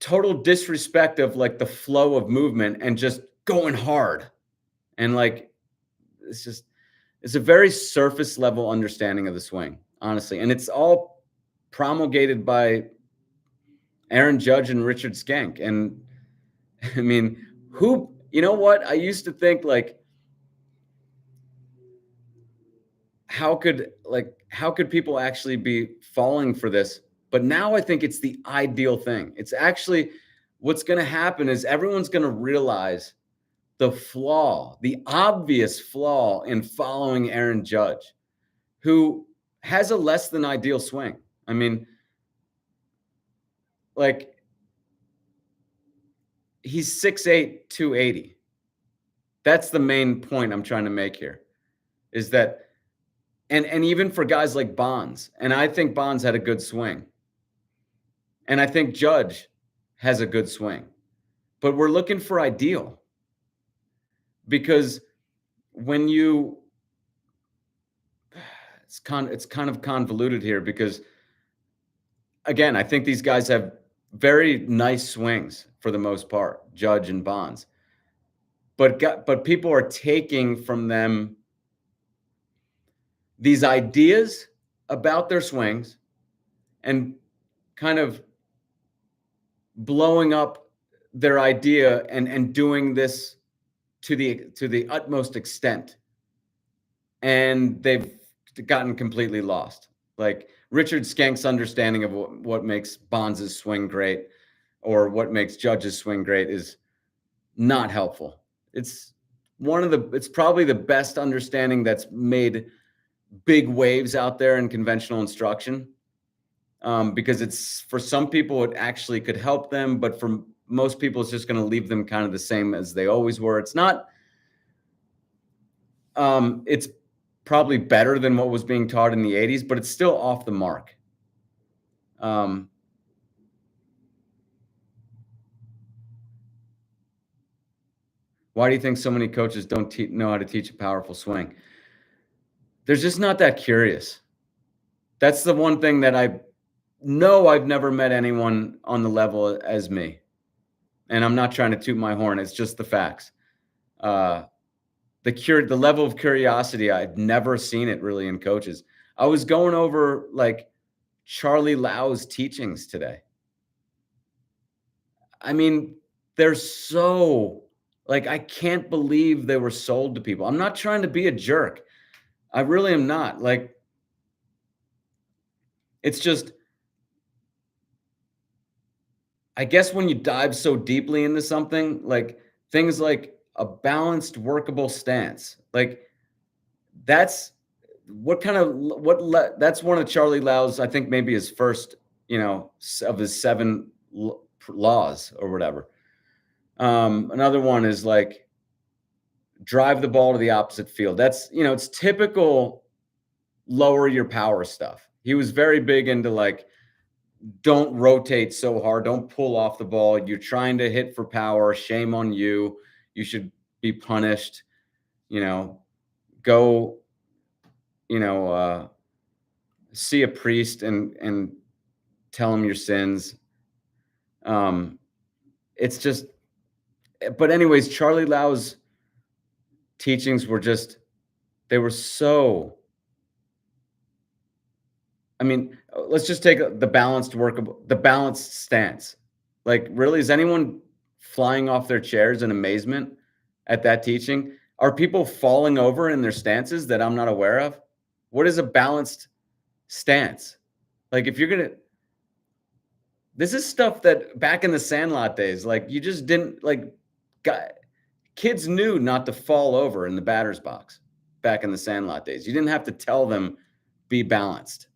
total disrespect of like the flow of movement and just going hard. And like, it's a very surface level understanding of the swing, honestly. And it's all promulgated by Aaron Judge and Richard Skank. And I mean, you know what? I used to think like, how could people actually be falling for this? But now I think it's the ideal thing. It's actually what's going to happen is everyone's going to realize the obvious flaw in following Aaron Judge, who has a less than ideal swing. I mean, like, he's 6'8", 280. That's the main point I'm trying to make here, is that, and even for guys like Bonds, and I think Bonds had a good swing, and I think Judge has a good swing, but we're looking for ideal, because when it's kind of convoluted here, because again, I think these guys have very nice swings for the most part, Judge and Bonds, but people are taking from them these ideas about their swings and kind of blowing up their idea and doing this to the utmost extent. And they've gotten completely lost. Like Richard Skank's understanding of what makes Bonds' swing great or what makes Judge's swing great is not helpful. It's probably the best understanding that's made big waves out there in conventional instruction, because it's, for some people, it actually could help them, but for most people, it's just going to leave them kind of the same as they always were. It's not, it's probably better than what was being taught in the 80s, but it's still off the mark. Why do you think so many coaches don't know how to teach a powerful swing? They're just not that curious. That's the one thing that I know. I've never met anyone on the level as me. And I'm not trying to toot my horn. It's just the facts. The level of curiosity, I've never seen it really in coaches. I was going over like Charlie Lau's teachings today. I mean, they're so, like, I can't believe they were sold to people. I'm not trying to be a jerk. I really am not. Like, it's just, I guess when you dive so deeply into something, like things like a balanced, workable stance, like that's that's one of Charlie Lau's, I think maybe his first, of his 7 laws or whatever. Another one is like drive the ball to the opposite field. That's, it's typical lower your power stuff. He was very big into like, don't rotate so hard. Don't pull off the ball. You're trying to hit for power. Shame on you. You should be punished. Go, see a priest and tell him your sins. It's just, but anyways, Charlie Lau's teachings were just, they were so, I mean, let's just take the balanced stance. Like, really, is anyone flying off their chairs in amazement at that teaching? Are people falling over in their stances that I'm not aware of? What is a balanced stance? Like, this is stuff that back in the Sandlot days, like, you just didn't, like, kids knew not to fall over in the batter's box back in the Sandlot days. You didn't have to tell them, be balanced.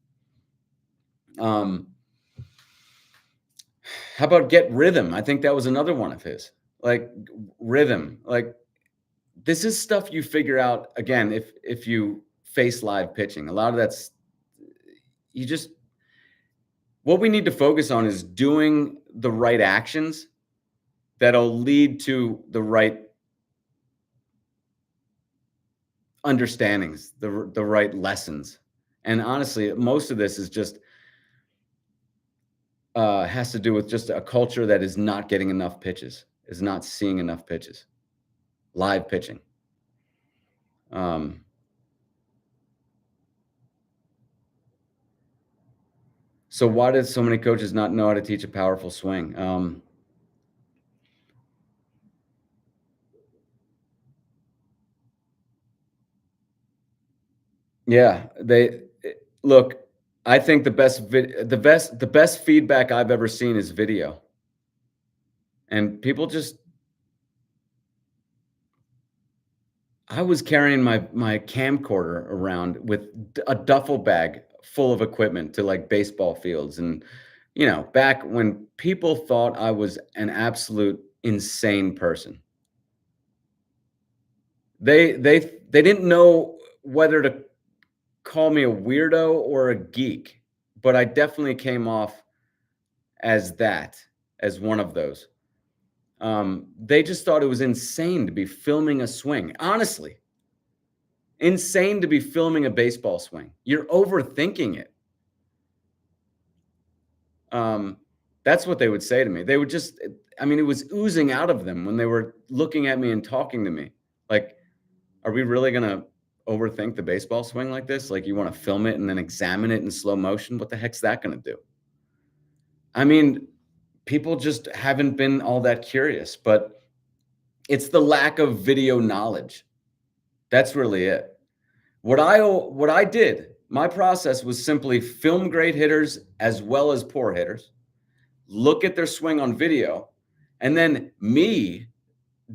How about get rhythm? I think that was another one of his. Like rhythm. Like this is stuff you figure out again if you face live pitching. A lot of that's you just what we need to focus on is doing the right actions that'll lead to the right understandings, the right lessons. And honestly, most of this is just has to do with just a culture that is not getting enough pitches, is not seeing enough pitches, live pitching. Um, so why did so many coaches not know how to teach a powerful swing? Yeah, look. I think the best feedback I've ever seen is video, and people just. I was carrying my camcorder around with a duffel bag full of equipment to like baseball fields, and back when people thought I was an absolute insane person, they didn't know whether to call me a weirdo or a geek, but I definitely came off as that, as one of those. They just thought it was insane to be filming a swing. Honestly, insane to be filming a baseball swing. You're overthinking it. Um, that's what they would say to me. They would just, I mean, it was oozing out of them when they were looking at me and talking to me. Like, are we really going to overthink the baseball swing like this? Like, you want to film it and then examine it in slow motion? What the heck's that going to do? I mean, people just haven't been all that curious, but it's the lack of video knowledge. That's really it. What I did, my process was simply film great hitters as well as poor hitters, look at their swing on video, and then me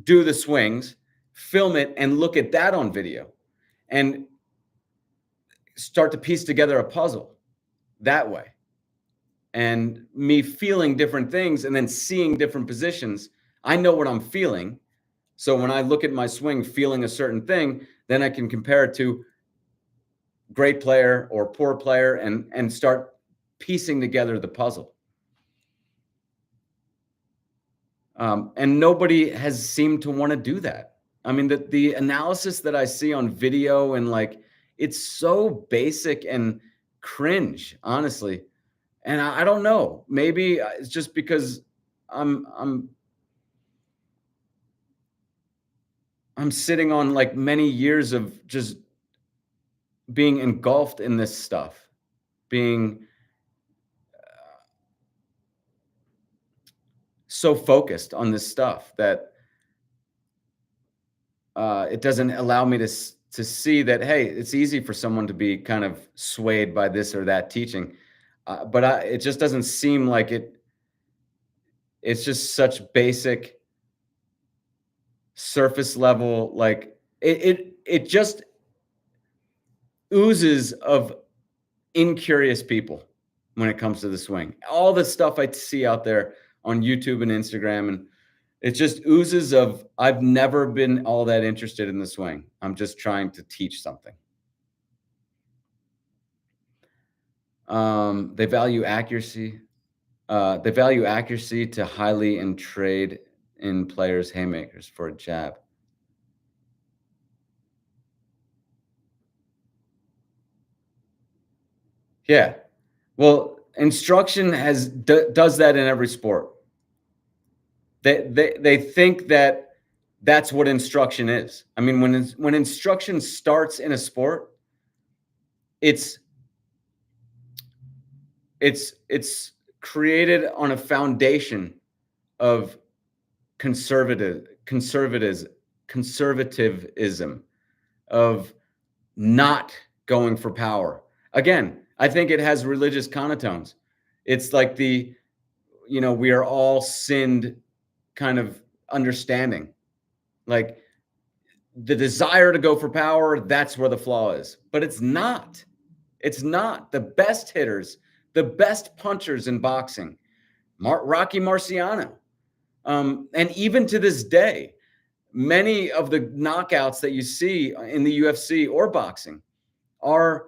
do the swings, film it, and look at that on video, and start to piece together a puzzle that way. And me feeling different things and then seeing different positions, I know what I'm feeling. So when I look at my swing feeling a certain thing, then I can compare it to great player or poor player and start piecing together the puzzle. And nobody has seemed to want to do that. I mean, the analysis that I see on video and like it's so basic and cringe, honestly. And I don't know. Maybe it's just because I'm I'm I'm sitting on like many years of just being engulfed in this stuff, being so focused on this stuff that it doesn't allow me to see that hey, it's easy for someone to be kind of swayed by this or that teaching, but it just doesn't seem like it. It's just such basic, surface level, like it just oozes of incurious people when it comes to the swing. All the stuff I see out there on YouTube and Instagram, and it just oozes of I've never been all that interested in the swing. I'm just trying to teach something. They value accuracy. They value accuracy to highly and trade in players' haymakers for a jab. Yeah. Well, instruction does that in every sport. They think that that's what instruction is. I mean, when instruction starts in a sport, it's it's created on a foundation of conservatism, of not going for power. Again, I think it has religious connotations. It's like we are all sinned kind of understanding. Like the desire to go for power, that's where the flaw is. But it's not. It's not. The best hitters, the best punchers in boxing, Rocky Marciano. And even to this day, many of the knockouts that you see in the UFC or boxing are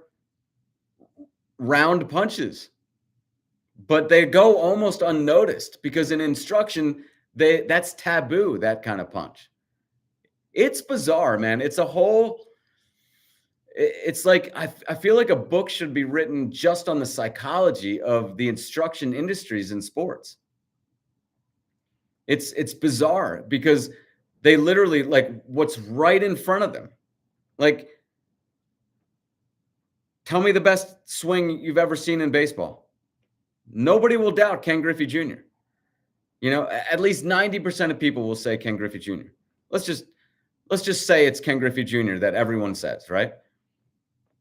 round punches, but they go almost unnoticed because in instruction, that's taboo, that kind of punch. It's bizarre, man. It's like I feel like a book should be written just on the psychology of the instruction industries in sports. It's bizarre because they literally like what's right in front of them. Like, tell me the best swing you've ever seen in baseball. Nobody will doubt Ken Griffey Jr. At least 90% of people will say Ken Griffey Jr. Let's just say it's Ken Griffey Jr. that everyone says, right?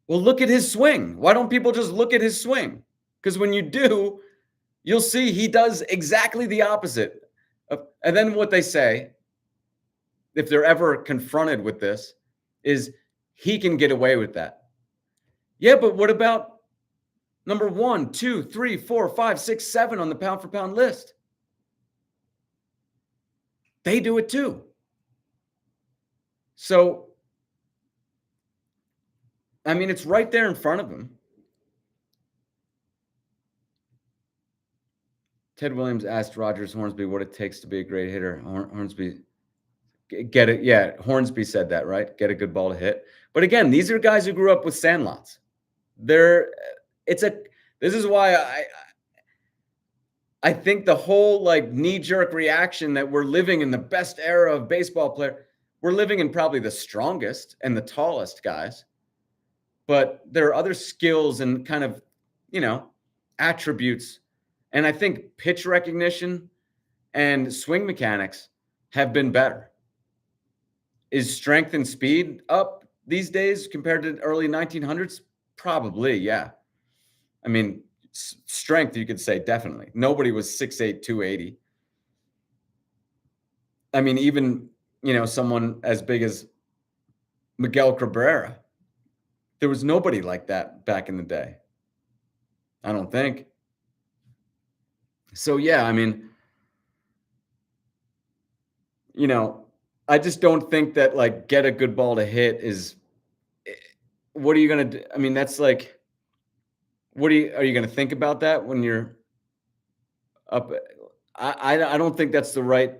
Well, look at his swing. Why don't people just look at his swing? Because when you do, you'll see he does exactly the opposite. And then what they say, if they're ever confronted with this, is he can get away with that. Yeah, but what about number 1, 2, 3, 4, 5, 6, 7 on the pound for pound list? They do it too. So, I mean, it's right there in front of him. Ted Williams asked Rogers Hornsby what it takes to be a great hitter. Hornsby, get it? Yeah, Hornsby said that, right? Get a good ball to hit. But again, these are guys who grew up with sandlots. This is why I think the whole like knee-jerk reaction that we're living in the best era of baseball player, we're living in probably the strongest and the tallest guys. But there are other skills and kind of, attributes. And I think pitch recognition and swing mechanics have been better. Is strength and speed up these days compared to early 1900s? Probably, yeah. I mean, strength, you could say, definitely. Nobody was 6'8", 280. I mean, even, someone as big as Miguel Cabrera, there was nobody like that back in the day. I don't think. So, yeah, I mean, I just don't think that like get a good ball to hit is what are you going to do? I mean, that's like, are you going to think about that when you're up? I don't think that's the right.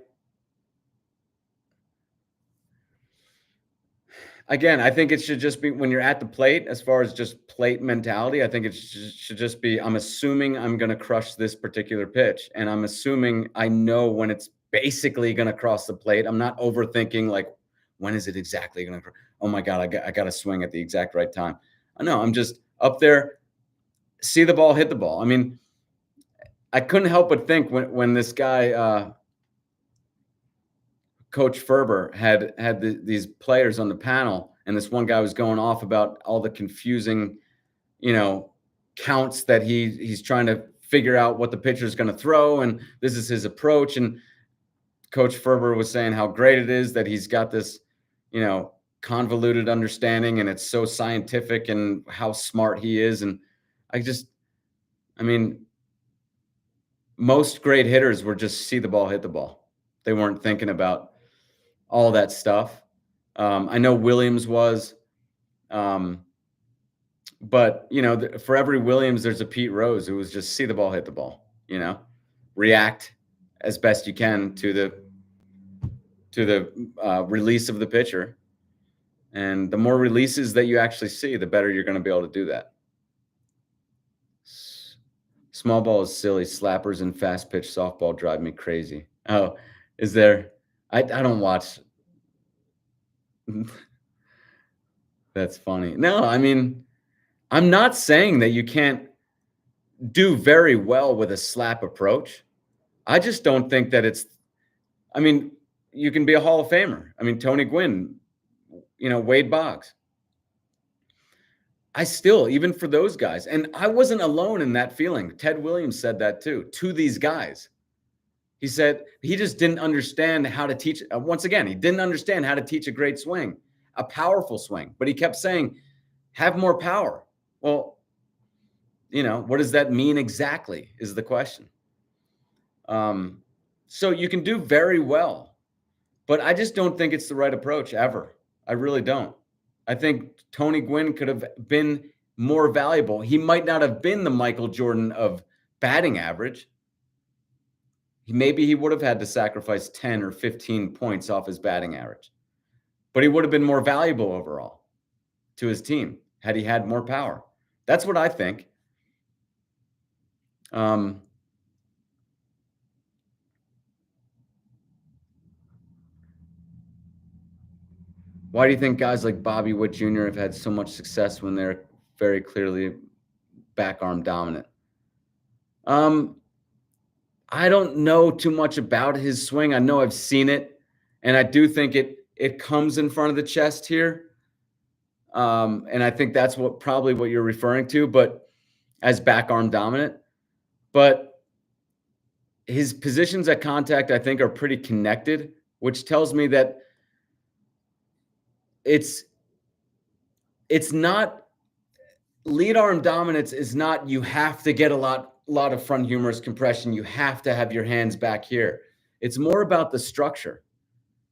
Again, I think it should just be when you're at the plate, as far as just plate mentality, I think it should just be, I'm assuming I'm going to crush this particular pitch. And I'm assuming I know when it's basically going to cross the plate. I'm not overthinking like, when is it exactly going to, oh my God, I got to swing at the exact right time. I know, I'm just up there, see the ball, hit the ball. I mean, I couldn't help but think when this guy, Coach Ferber had these players on the panel, and this one guy was going off about all the confusing, counts that he's trying to figure out what the pitcher is going to throw, and this is his approach. And Coach Ferber was saying how great it is that he's got this, convoluted understanding, and it's so scientific, and how smart he is. And I mean, most great hitters were just see the ball, hit the ball. They weren't thinking about all that stuff. I know Williams was, but for every Williams, there's a Pete Rose who was just see the ball, hit the ball, react as best you can to the release of the pitcher. And the more releases that you actually see, the better you're going to be able to do that. Small ball is silly. Slappers and fast pitch softball drive me crazy. Oh, is there? I don't watch. That's funny. No, I mean, I'm not saying that you can't do very well with a slap approach. I just don't think that you can be a Hall of Famer. I mean, Tony Gwynn, Wade Boggs. Even for those guys, and I wasn't alone in that feeling. Ted Williams said that too, to these guys. He said he just didn't understand how to teach. Once again, he didn't understand how to teach a great swing, a powerful swing. But he kept saying, have more power. Well, what does that mean exactly is the question. Um, so you can do very well, but I just don't think it's the right approach ever. I really don't. I think Tony Gwynn could have been more valuable. He might not have been the Michael Jordan of batting average. Maybe he would have had to sacrifice 10 or 15 points off his batting average, but he would have been more valuable overall to his team had he had more power. That's what I think. Um, why do you think guys like Bobby Witt Jr. have had so much success when they're very clearly back arm dominant? Um, I don't know too much about his swing. I know I've seen it, and I do think it comes in front of the chest here. And I think that's probably what you're referring to, but as back arm dominant. But his positions at contact, I think, are pretty connected, which tells me that it's not lead arm dominance is not you have to get a lot of front humerus compression. You have to have your hands back here. It's more about the structure.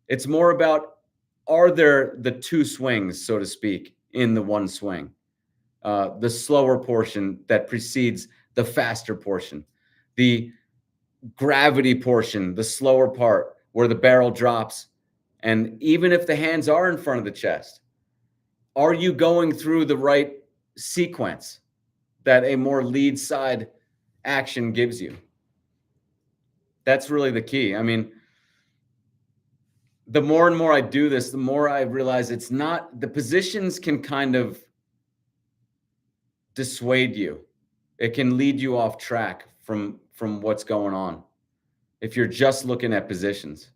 It's more about, are there the two swings, so to speak, in the one swing? The slower portion that precedes the faster portion, the gravity portion, the slower part where the barrel drops. And even if the hands are in front of the chest, are you going through the right sequence that a more lead side action gives you? That's really the key. I mean, the more and more I do this, the more I realize it's not, the positions can kind of dissuade you. It can lead you off track from what's going on if you're just looking at positions.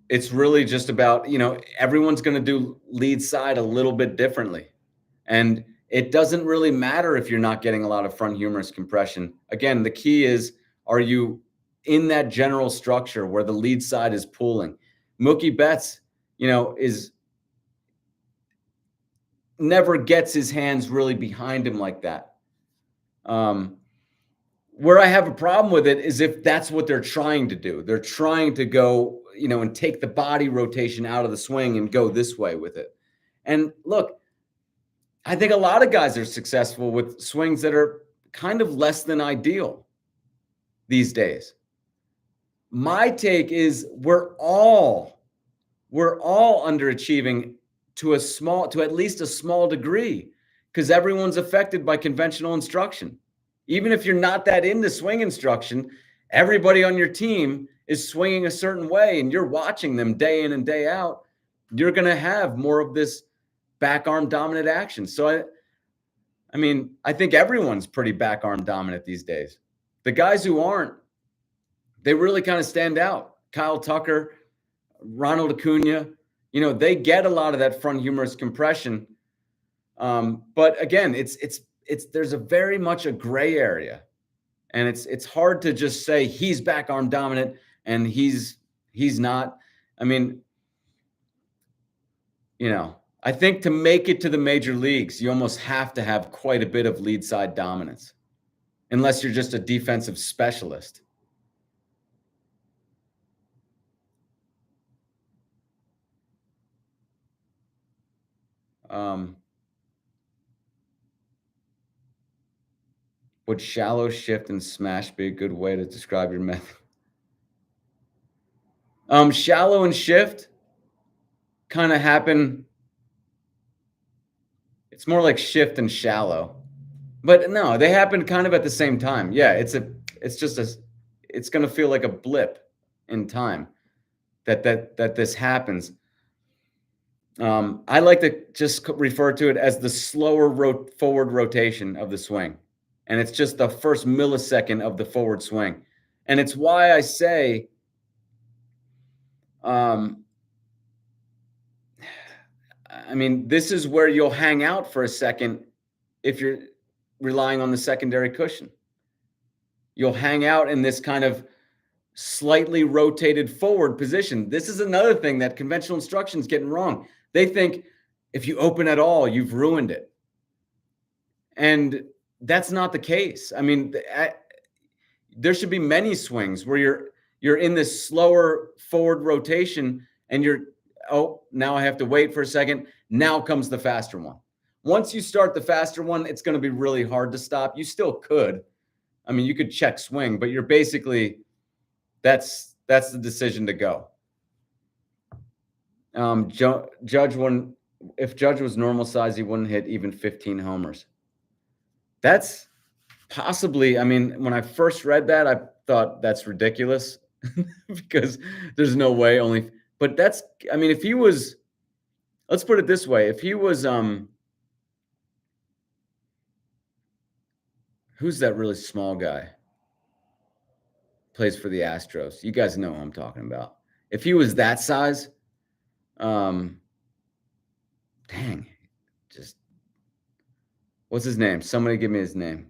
It's really just about, everyone's going to do lead side a little bit differently. And it doesn't really matter if you're not getting a lot of front humerus compression. Again, the key is, are you in that general structure where the lead side is pulling? Mookie Betts, is never gets his hands really behind him like that. Where I have a problem with it is if that's what they're trying to do. They're trying to go, and take the body rotation out of the swing and go this way with it. And look, I think a lot of guys are successful with swings that are kind of less than ideal these days. My take is we're all underachieving to at least a small degree, because everyone's affected by conventional instruction. Even if you're not that into swing instruction, everybody on your team is swinging a certain way and you're watching them day in and day out. You're going to have more of this back arm dominant action. So I think everyone's pretty back arm dominant these days. The guys who aren't, they really kind of stand out. Kyle Tucker, Ronald Acuna, they get a lot of that front humerus compression. But again, there's a very much a gray area, and it's hard to just say he's back arm dominant and he's not. I think to make it to the major leagues, you almost have to have quite a bit of lead side dominance, unless you're just a defensive specialist. Would shallow shift and smash be a good way to describe your method? Shallow and shift kind of happen. It's more like shift and shallow, but no, they happen kind of at the same time. Yeah, it's going to feel like a blip in time that this happens. I like to just refer to it as the slower forward rotation of the swing. And it's just the first millisecond of the forward swing. And it's why I say, this is where you'll hang out for a second if you're relying on the secondary cushion. You'll hang out in this kind of slightly rotated forward position. This is another thing that conventional instruction is getting wrong. They think if you open at all, you've ruined it. And that's not the case. I mean, there should be many swings where you're in this slower forward rotation and you're, oh, now I have to wait for a second. Now comes the faster one. Once you start the faster one, it's going to be really hard to stop. You still could. I mean, you could check swing, but you're basically, that's the decision to go. Judge wouldn't, if Judge was normal size, he wouldn't hit even 15 homers. That's possibly, I mean, when I first read that, I thought that's ridiculous because there's no way only, but that's, I mean, if he was, let's put it this way, if he was, who's that really small guy? Plays for the Astros. You guys know who I'm talking about. If he was that size, dang, just, what's his name? Somebody give me his name.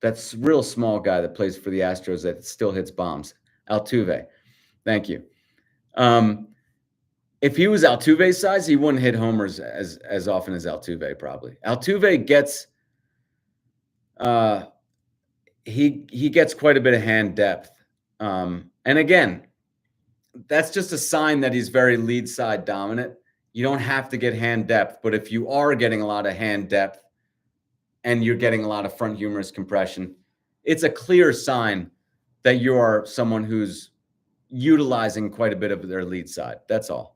That's real small guy that plays for the Astros that still hits bombs. Altuve. Thank you. If he was Altuve's size, he wouldn't hit homers as often as Altuve probably. Altuve gets he gets quite a bit of hand depth. And again, that's just a sign that he's very lead side dominant. You don't have to get hand depth, but if you are getting a lot of hand depth and you're getting a lot of front humerus compression, it's a clear sign that you are someone who's utilizing quite a bit of their lead side. That's all.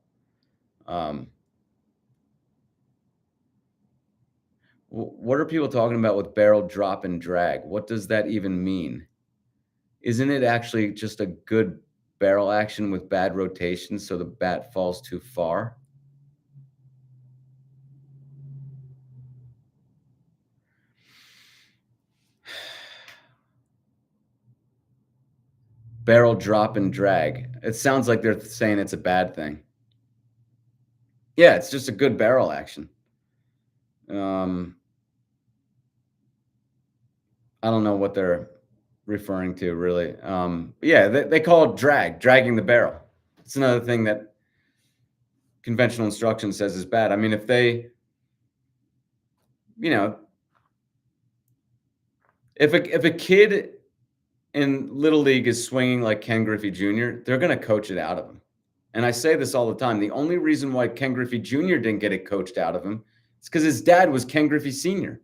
What are people talking about with barrel drop and drag? What does that even mean? Isn't it actually just a good barrel action with bad rotation so the bat falls too far? Barrel drop and drag. It sounds like they're saying it's a bad thing. Yeah, it's just a good barrel action. I don't know what they're referring to really. Yeah, they call it dragging the barrel. It's another thing that conventional instruction says is bad. I mean, if they, you know, if a kid in Little League is swinging like Ken Griffey Jr., they're going to coach it out of him. And I say this all the time. The only reason why Ken Griffey Jr. didn't get it coached out of him is because his dad was Ken Griffey Sr.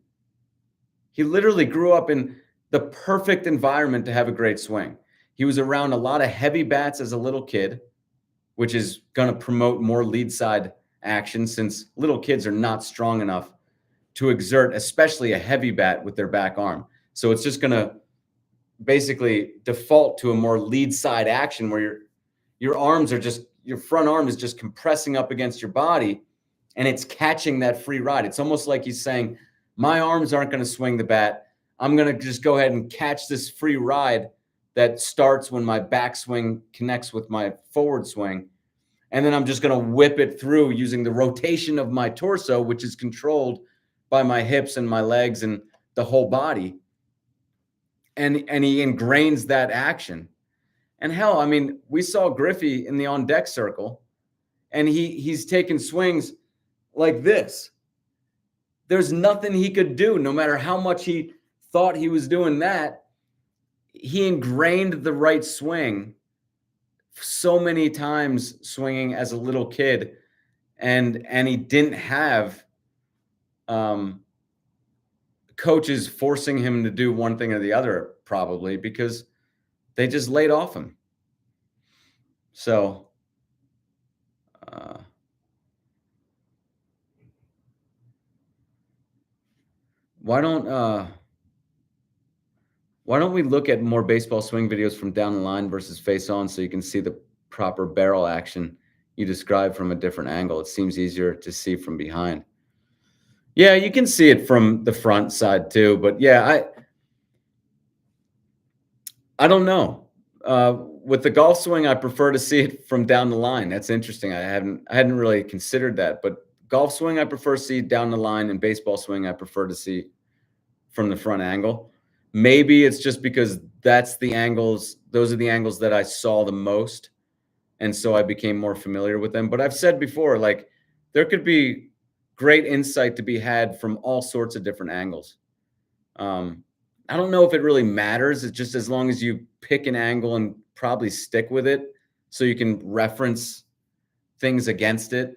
He literally grew up in the perfect environment to have a great swing. He was around a lot of heavy bats as a little kid, which is going to promote more lead side action since little kids are not strong enough to exert, especially a heavy bat with their back arm. So it's just going to basically default to a more lead side action where your arms are just, your front arm is just compressing up against your body and it's catching that free ride. It's almost like he's saying, my arms aren't going to swing the bat. I'm going to just go ahead and catch this free ride that starts when my backswing connects with my forward swing. And then I'm just going to whip it through using the rotation of my torso, which is controlled by my hips and my legs and the whole body. And he ingrains that action. And hell, I mean, we saw Griffey in the on deck circle and he's taking swings like this. There's nothing he could do, no matter how much he thought he was doing that. He ingrained the right swing so many times swinging as a little kid, and he didn't have coaches forcing him to do one thing or the other, probably because they just laid off him. So why don't we look at more baseball swing videos from down the line versus face on so you can see the proper barrel action you described from a different angle? It seems easier to see from behind. Yeah, you can see it from the front side too, but yeah, I don't know. With the golf swing, I prefer to see it from down the line. That's interesting. I hadn't really considered that, but golf swing, I prefer to see down the line, and baseball swing, I prefer to see from the front angle. Maybe it's just because those are the angles that I saw the most. And so I became more familiar with them. But I've said before, like, there could be great insight to be had from all sorts of different angles. I don't know if it really matters. It's just as long as you pick an angle and probably stick with it so you can reference things against it.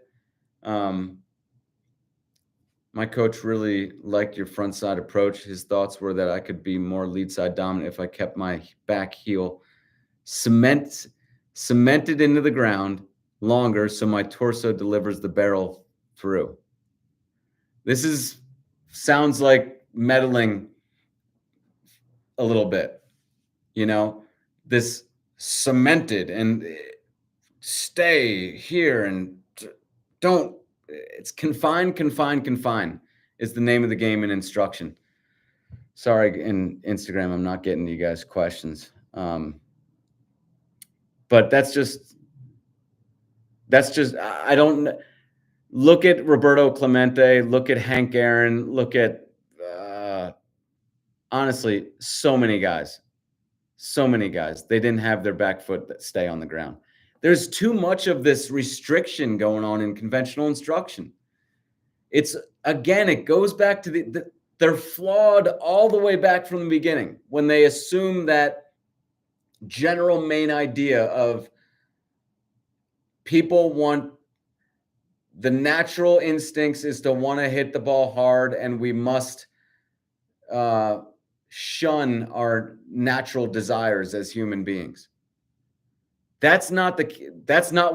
My coach really liked your front side approach. His thoughts were that I could be more lead side dominant if I kept my back heel cemented into the ground longer so my torso delivers the barrel through. This sounds like meddling a little bit, this cemented and stay here and don't. It's confine is the name of the game in instruction. Sorry, in Instagram, I'm not getting to you guys' questions. But that's just, I don't look at Roberto Clemente, look at Hank Aaron, look at, honestly, so many guys, they didn't have their back foot that stay on the ground. There's too much of this restriction going on in conventional instruction. It goes back to they're flawed all the way back from the beginning when they assume that general main idea of people want the natural instincts is to want to hit the ball hard, and we must shun our natural desires as human beings. That's not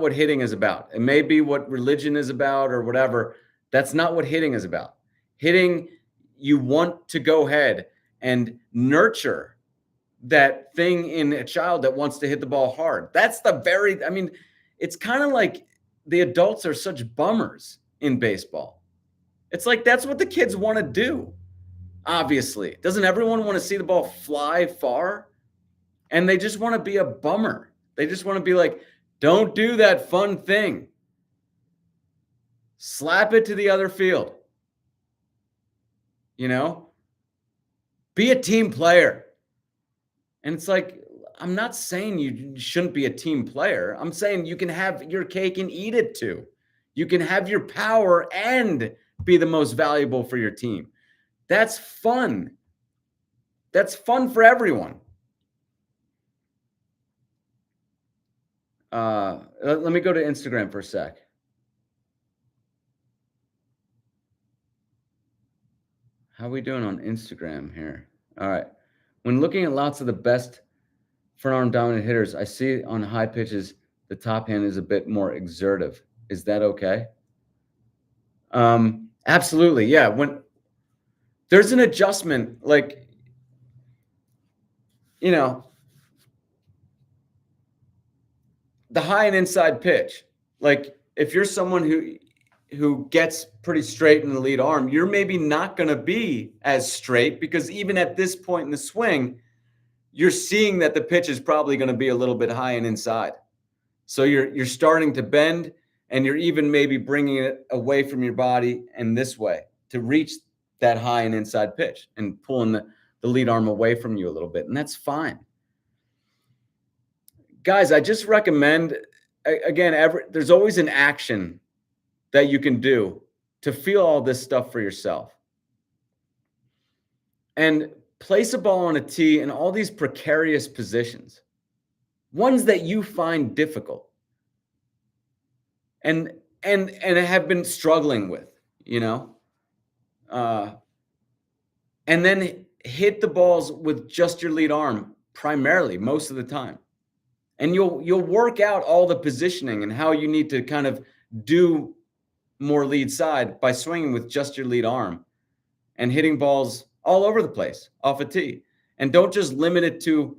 what hitting is about. It may be what religion is about or whatever. That's not what hitting is about. Hitting, you want to go ahead and nurture that thing in a child that wants to hit the ball hard. It's kind of like the adults are such bummers in baseball. It's like that's what the kids want to do. Obviously, doesn't everyone want to see the ball fly far? And they just want to be a bummer. They just want to be like, don't do that fun thing. Slap it to the other field. Be a team player. And it's like, I'm not saying you shouldn't be a team player. I'm saying you can have your cake and eat it too. You can have your power and be the most valuable for your team. That's fun. That's fun for everyone. Let me go to Instagram for a sec. How are we doing on Instagram here? All right. When looking at lots of the best front arm dominant hitters, I see on high pitches, the top hand is a bit more exertive. Is that okay? Absolutely. Yeah. When there's an adjustment, like, the high and inside pitch, like if you're someone who gets pretty straight in the lead arm, you're maybe not going to be as straight because even at this point in the swing, you're seeing that the pitch is probably going to be a little bit high and inside. So you're starting to bend, and you're even maybe bringing it away from your body and this way to reach that high and inside pitch and pulling the lead arm away from you a little bit. And that's fine. Guys, I just recommend, again, there's always an action that you can do to feel all this stuff for yourself. And place a ball on a tee in all these precarious positions, ones that you find difficult and have been struggling with, and then hit the balls with just your lead arm primarily most of the time. And you'll work out all the positioning and how you need to kind of do more lead side by swinging with just your lead arm and hitting balls all over the place off a tee. And don't just limit it to,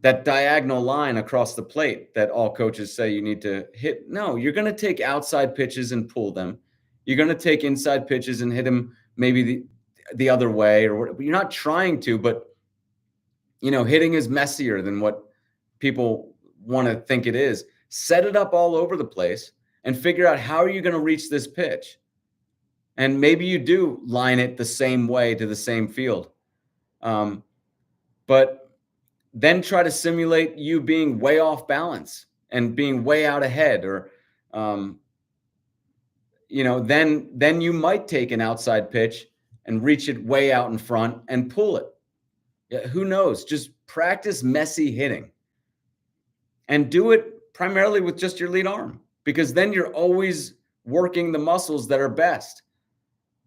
that diagonal line across the plate that all coaches say you need to hit. No, you're going to take outside pitches and pull them. You're going to take inside pitches and hit them maybe the other way, or you're not trying to, but hitting is messier than what people want to think it is. Set it up all over the place and figure out how are you going to reach this pitch. And maybe you do line it the same way to the same field. But then try to simulate you being way off balance and being way out ahead, or, then you might take an outside pitch and reach it way out in front and pull it. Yeah, who knows? Just practice messy hitting and do it primarily with just your lead arm, because then you're always working the muscles that are best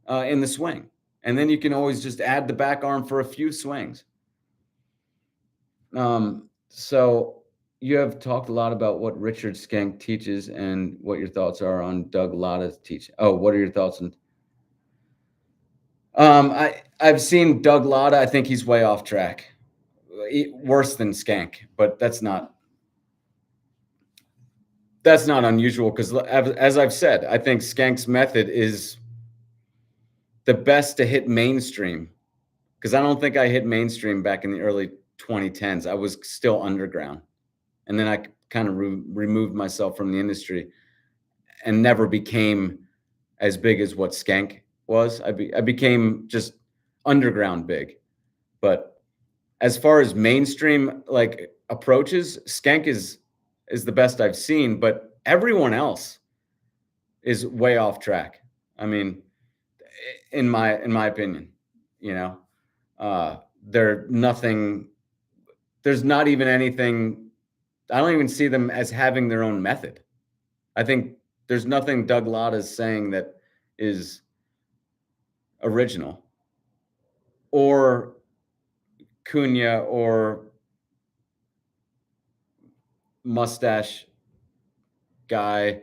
in the swing. And then you can always just add the back arm for a few swings. So you have talked a lot about what Richard Skank teaches and what your thoughts are on Doug Lada's teaching. Oh, what are your thoughts on? I've seen Doug Lada. I think he's way off track. Worse than Skank, but that's not unusual, because as I've said, I think Skank's method is the best to hit mainstream, because I don't think I hit mainstream back in the early 2010s. I was still underground, and then I kind of removed myself from the industry and never became as big as what Skank was. I became just underground big. But as far as mainstream like approaches, Skank is the best I've seen, but everyone else is way off track. I mean, in my opinion, there's not even anything. I don't even see them as having their own method. I think there's nothing Doug Lada is saying that is original, or Cunha, or mustache guy,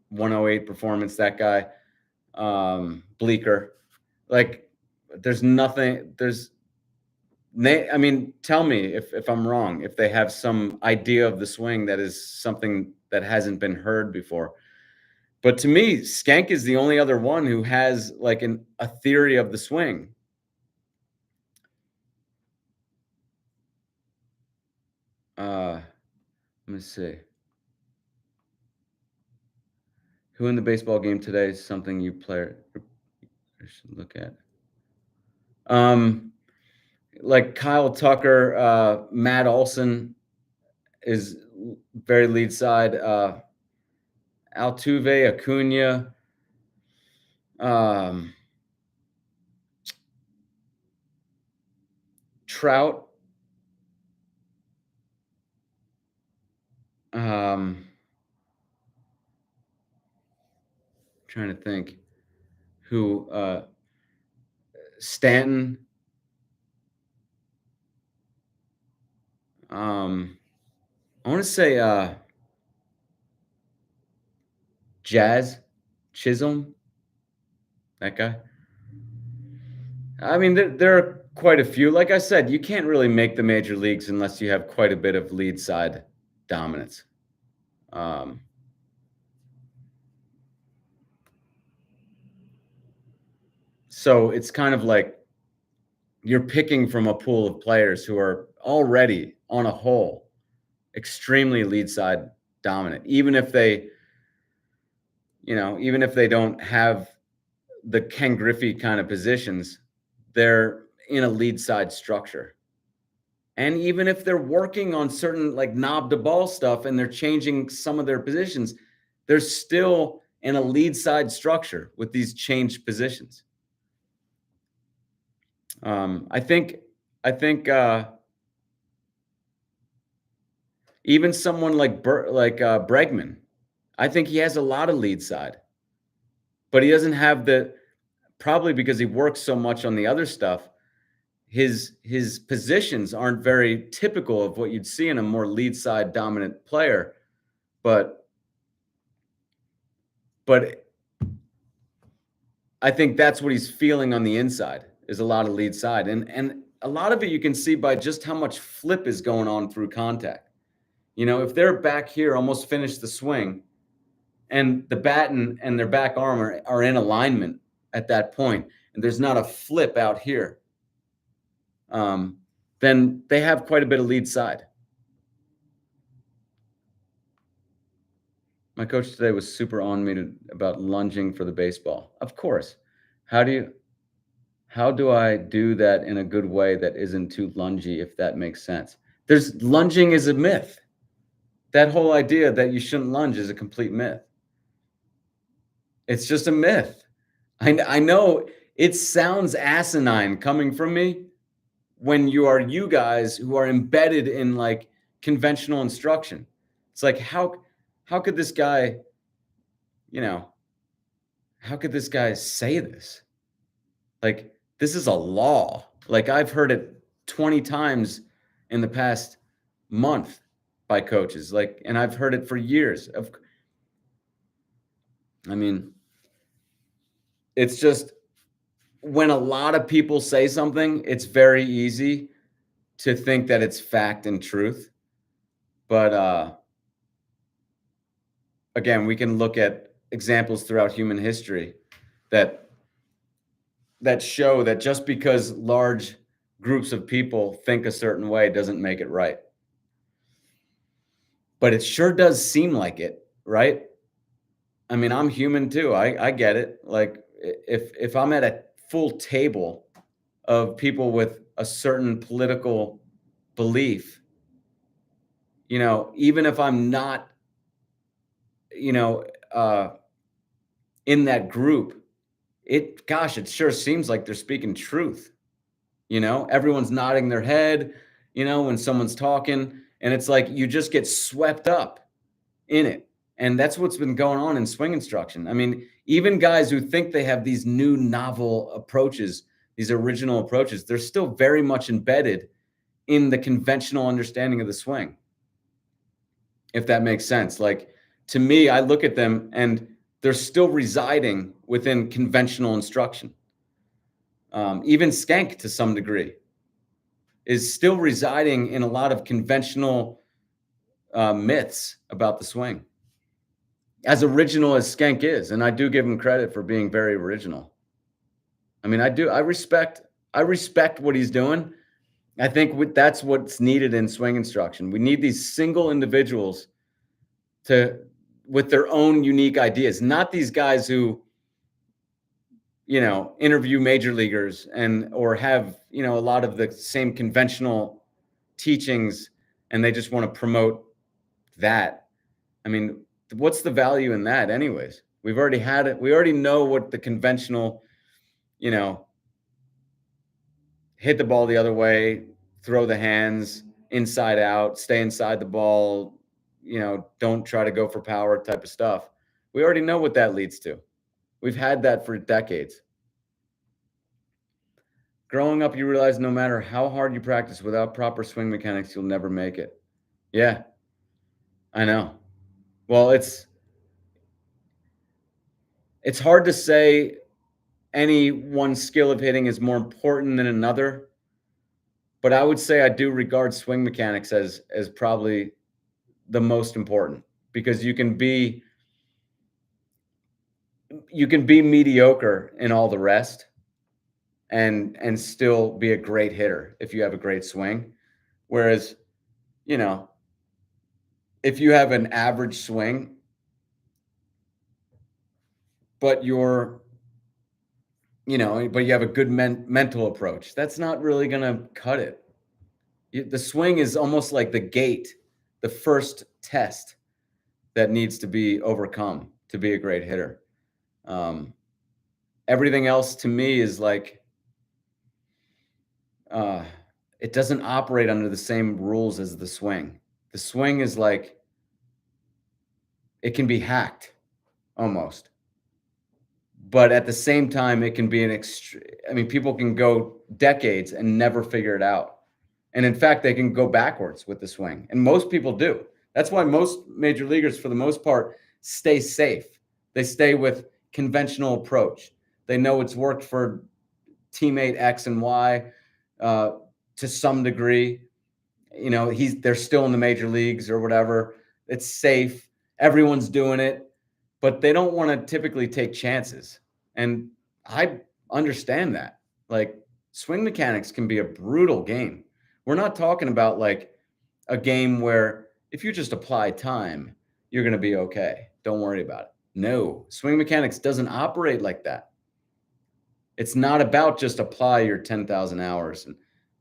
108 performance, that guy, Bleeker. Like, there's nothing. I mean, tell me if I'm wrong, if they have some idea of the swing that is something that hasn't been heard before. But to me, Skank is the only other one who has like a theory of the swing. Let me see. Who in the baseball game today is something you should look at? Like Kyle Tucker, Matt Olson is very lead side. Altuve, Acuna, Trout. Trying to think who. Stanton. I want to say Jazz Chisholm. That guy. I mean, there are quite a few. Like I said, you can't really make the major leagues unless you have quite a bit of lead side dominance. So it's kind of like you're picking from a pool of players who are already on a whole extremely lead side dominant, even if they don't have the Ken Griffey kind of positions, they're in a lead side structure. And even if they're working on certain like knob to ball stuff and they're changing some of their positions, they're still in a lead side structure with these changed positions. I think even someone like Bregman, I think he has a lot of lead side, but he doesn't have probably because he works so much on the other stuff. His positions aren't very typical of what you'd see in a more lead side dominant player, but I think that's what he's feeling on the inside, is a lot of lead side, and a lot of it you can see by just how much flip is going on through contact. If they're back here, almost finished the swing, and the bat and their back arm are in alignment at that point, and there's not a flip out here, then they have quite a bit of lead side. My coach today was super on me about lunging for the baseball. Of course. How do I do that in a good way that isn't too lungy, if that makes sense? Lunging is a myth. That whole idea that you shouldn't lunge is a complete myth. It's just a myth. I know it sounds asinine coming from me when you guys who are embedded in like conventional instruction. It's like how could this guy, you know, how could this guy say this? Like this is a law. Like I've heard it 20 times in the past month by coaches. Like and I've heard it for years. I mean, it's just when a lot of people say something, it's very easy to think that it's fact and truth. But again, we can look at examples throughout human history that show that just because large groups of people think a certain way doesn't make it right. But it sure does seem like it, right? I mean, I'm human too. I get it. Like if I'm at a full table of people with a certain political belief, even if I'm not, you know, uh, in that group, it sure seems like they're speaking truth. Everyone's nodding their head, when someone's talking, and it's like you just get swept up in it. And that's what's been going on in swing instruction. I mean, even guys who think they have these new novel approaches, these original approaches, they're still very much embedded in the conventional understanding of the swing. If that makes sense. Like to me, I look at them and they're still residing within conventional instruction. Even Skank to some degree is still residing in a lot of conventional myths about the swing. As original as Skank is, and I do give him credit for being very original. I mean, I do. I respect what he's doing. I think that's what's needed in swing instruction. We need these single individuals with their own unique ideas, not these guys who, interview major leaguers or have, a lot of the same conventional teachings and they just want to promote that. I mean, what's the value in that anyways? We've already had it. We already know what the conventional, hit the ball the other way, throw the hands inside out, stay inside the ball, don't try to go for power type of stuff. We already know what that leads to. We've had that for decades. Growing up, you realize no matter how hard you practice, without proper swing mechanics, you'll never make it. Yeah, I know. Well, it's hard to say any one skill of hitting is more important than another, but I would say I do regard swing mechanics as probably the most important, because you can be mediocre in all the rest and still be a great hitter if you have a great swing. Whereas, if you have an average swing, but you have a good mental approach, that's not really going to cut it. The swing is almost like the gate, the first test that needs to be overcome to be a great hitter. Everything else to me is like, it doesn't operate under the same rules as the swing. The swing is like, it can be hacked almost. But at the same time, it can be people can go decades and never figure it out. And in fact, they can go backwards with the swing. And most people do. That's why most major leaguers, for the most part, stay safe. They stay with conventional approach. They know it's worked for teammate X and Y to some degree. They're still in the major leagues or whatever. It's safe. Everyone's doing it, but they don't want to typically take chances. And I understand that. Like, swing mechanics can be a brutal game. We're not talking about like a game where if you just apply time, you're going to be okay. Don't worry about it. No, swing mechanics doesn't operate like that. It's not about just apply your 10,000 hours.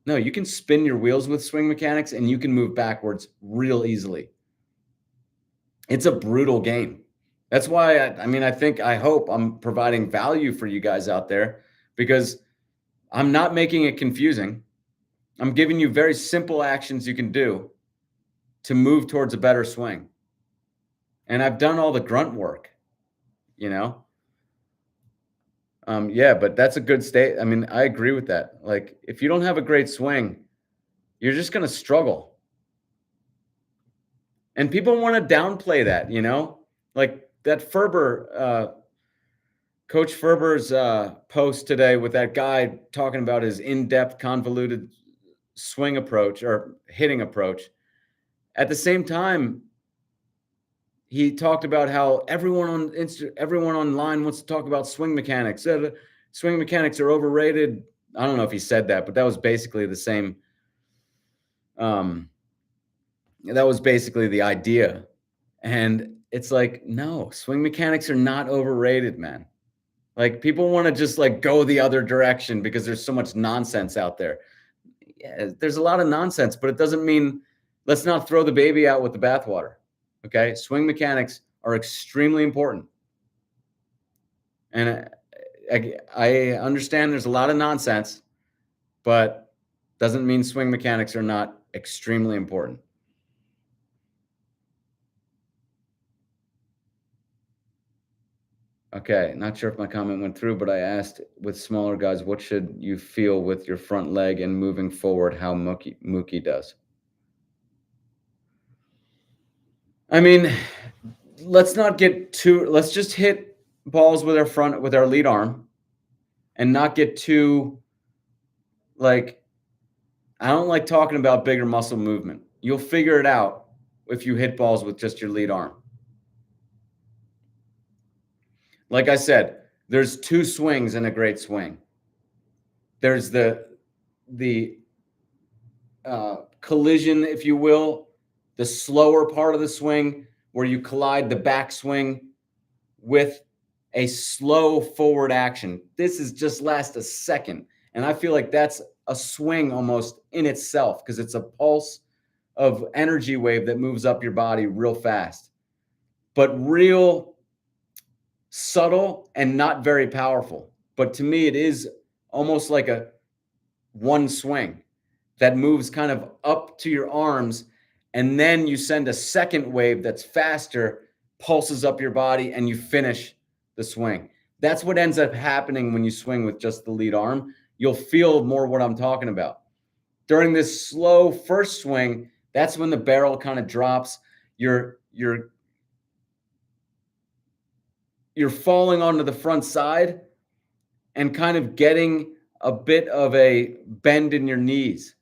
No, you can spin your wheels with swing mechanics and you can move backwards real easily. It's a brutal game. That's why I mean, I hope I'm providing value for you guys out there because I'm not making it confusing. I'm giving you very simple actions you can do to move towards a better swing. And I've done all the grunt work, you know? Yeah, but that's a good state. I mean, I agree with that. Like, if you don't have a great swing, you're just going to struggle. And people want to downplay that, you know? Like that Coach Ferber's post today with that guy talking about his in-depth, convoluted swing approach or hitting approach. At the same time, he talked about how everyone online wants to talk about swing mechanics. Swing mechanics are overrated. I don't know if he said that, but that was basically the same. Um, that was basically the idea. And it's like, no, swing mechanics are not overrated, man. Like people want to just like go the other direction because there's so much nonsense out there. Yeah, there's a lot of nonsense, but it doesn't mean let's not throw the baby out with the bathwater. Okay? Swing mechanics are extremely important. And I understand there's a lot of nonsense, but doesn't mean swing mechanics are not extremely important. Okay, not sure if my comment went through, but I asked with smaller guys, what should you feel with your front leg and moving forward, how Mookie does? I mean, let's just hit balls with our lead arm and not get too like I don't like talking about bigger muscle movement. You'll figure it out if you hit balls with just your lead arm. Like I said, there's two swings in a great swing. There's the collision, if you will, the slower part of the swing where you collide the backswing with a slow forward action. This is just last a second. And I feel like that's a swing almost in itself because it's a pulse of energy wave that moves up your body real fast, but real subtle and not very powerful. But to me, it is almost like a one swing that moves kind of up to your arms. And then you send a second wave that's faster, pulses up your body, and you finish the swing. That's what ends up happening when you swing with just the lead arm. You'll feel more what I'm talking about. During this slow first swing, that's when the barrel kind of drops. You're falling onto the front side and kind of getting a bit of a bend in your knees.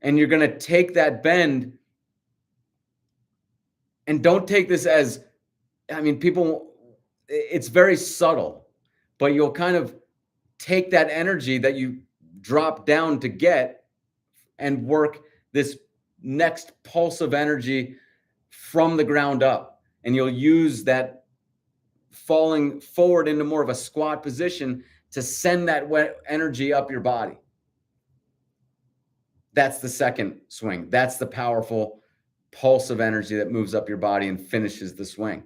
And you're going to take that bend and don't take this as, I mean, it's very subtle, but you'll kind of take that energy that you drop down to get and work this next pulse of energy from the ground up. And you'll use that falling forward into more of a squat position to send that energy up your body. That's the second swing. That's the powerful pulse of energy that moves up your body and finishes the swing.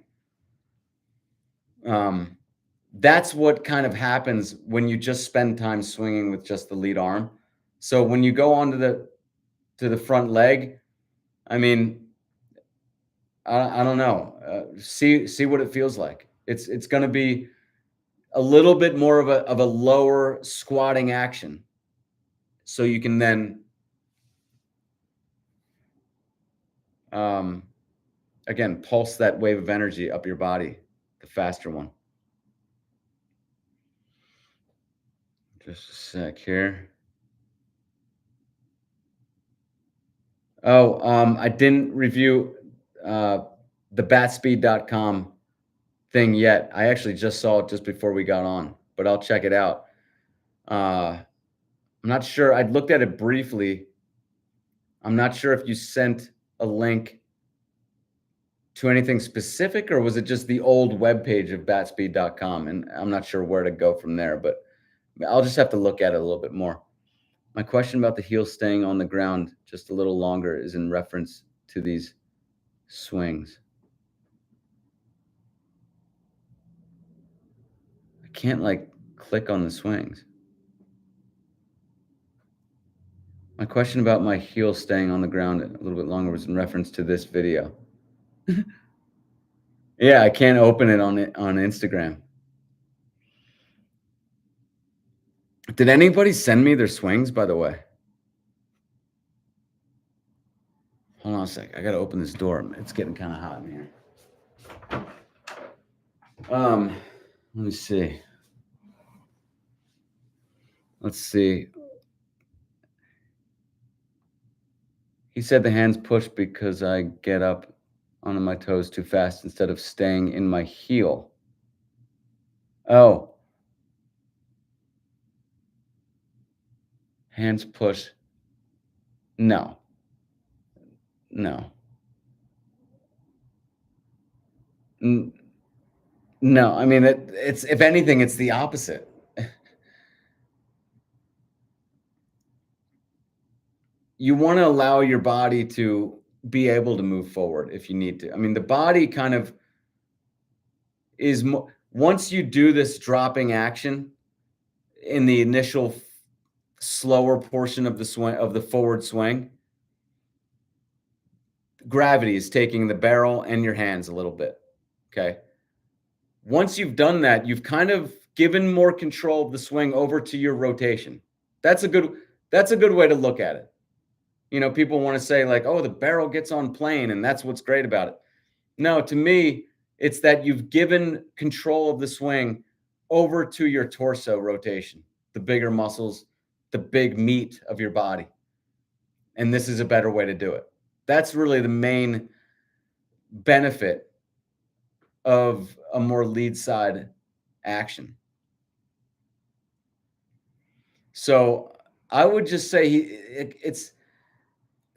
That's what kind of happens when you just spend time swinging with just the lead arm. So when you go onto the front leg, I mean, I don't know. See what it feels like. It's going to be a little bit more of a lower squatting action, so you can then again pulse that wave of energy up your body, the faster one. Just a sec here. Oh, I didn't review the batspeed.com thing yet. I actually just saw it just before we got on, but I'll check it out. I'm not sure. I looked at it briefly. I'm not sure if you sent a link to anything specific or was it just the old webpage of batspeed.com? And I'm not sure where to go from there, but I'll just have to look at it a little bit more. My question about the heel staying on the ground just a little longer is in reference to these swings. can't like click on the swings. My question about my heel staying on the ground a little bit longer was in reference to this video. Yeah, I can't open it on Instagram. Did anybody send me their swings, by the way? Hold on a sec. I gotta open this door. It's getting kind of hot in here. Let me see. Let's see. He said the hands push because I get up onto my toes too fast instead of staying in my heel. Oh, hands push. No, no, N- no. I mean, it's if anything, it's the opposite. You want to allow your body to be able to move forward if you need to. I mean, the body kind of is once you do this dropping action in the initial slower portion of the swing of the forward swing, gravity is taking the barrel and your hands a little bit. Okay. Once you've done that, you've kind of given more control of the swing over to your rotation. That's a good way to look at it. You know, people want to say like, "Oh, the barrel gets on plane and that's what's great about it." No, to me, it's that you've given control of the swing over to your torso rotation, the bigger muscles, the big meat of your body. And this is a better way to do it. That's really the main benefit of a more lead side action. So I would just say it's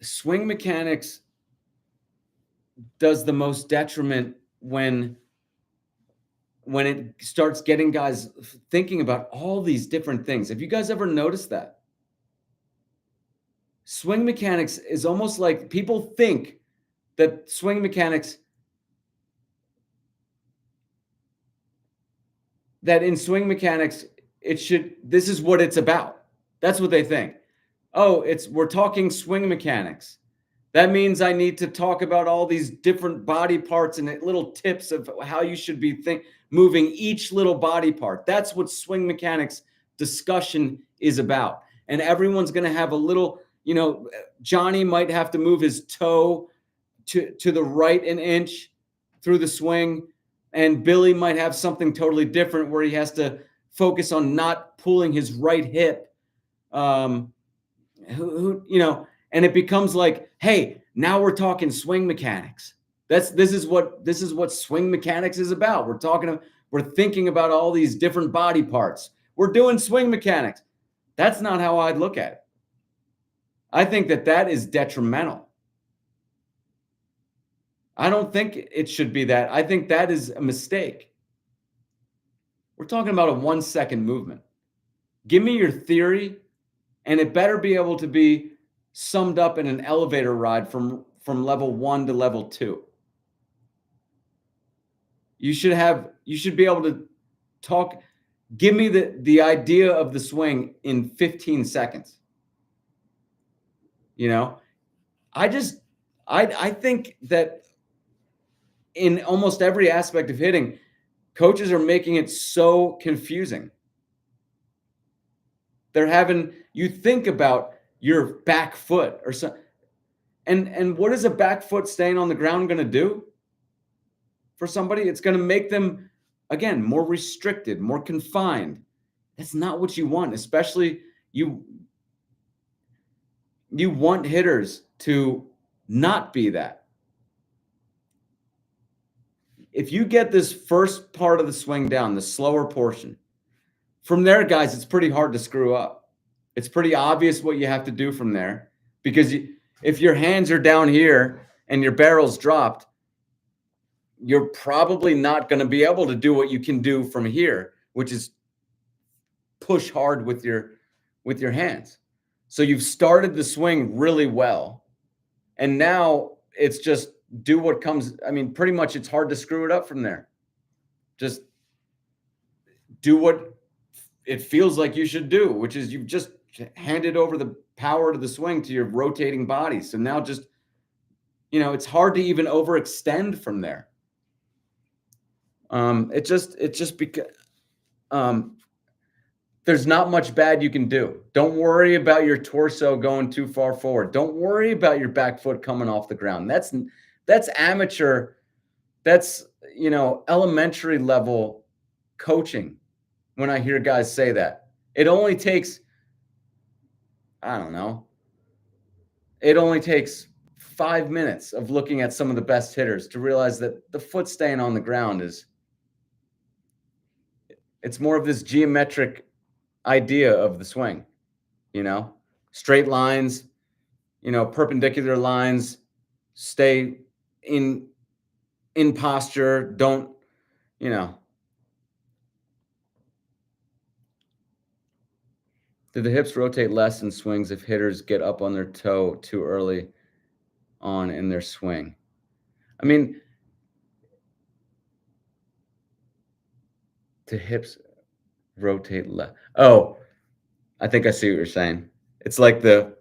swing mechanics does the most detriment when it starts getting guys thinking about all these different things. Have you guys ever noticed that? Swing mechanics is almost like people think that swing mechanics, that in swing mechanics, this is what it's about. That's what they think. Oh, we're talking swing mechanics. That means I need to talk about all these different body parts and little tips of how you should be moving each little body part. That's what swing mechanics discussion is about. And everyone's going to have a little, Johnny might have to move his toe to the right an inch through the swing, and Billy might have something totally different where he has to focus on not pulling his right hip. And it becomes like, hey, now we're talking swing mechanics. This is what swing mechanics is about. We're thinking about all these different body parts. We're doing swing mechanics. That's not how I'd look at it. I think that is detrimental. I don't think it should be that. I think that is a mistake. We're talking about a 1-second movement. Give me your theory, and it better be able to be summed up in an elevator ride from level 1 to level 2. You should be able to talk. Give me the idea of the swing in 15 seconds. I think that in almost every aspect of hitting, coaches are making it so confusing. They're having you think about your back foot or something. And what is a back foot staying on the ground going to do for somebody? It's going to make them, again, more restricted, more confined. That's not what you want, especially you want hitters to not be that. If you get this first part of the swing down, the slower portion, from there, guys, it's pretty hard to screw up. It's pretty obvious what you have to do from there, because if your hands are down here and your barrel's dropped, you're probably not going to be able to do what you can do from here, which is push hard with your hands. So you've started the swing really well, and now it's just do what comes. I mean, pretty much it's hard to screw it up from there. Just do what it feels like you should do, which is you've just handed over the power to the swing to your rotating body. So now just, it's hard to even overextend from there. It just because there's not much bad you can do. Don't worry about your torso going too far forward. Don't worry about your back foot coming off the ground. That's amateur. That's, elementary level coaching. When I hear guys say that, it only takes, I don't know, it only takes 5 minutes of looking at some of the best hitters to realize that the foot staying on the ground it's more of this geometric idea of the swing, straight lines, perpendicular lines, stay in posture, don't, do the hips rotate less in swings if hitters get up on their toe too early on in their swing? I mean, the hips rotate less. Oh, I think I see what you're saying. It's like the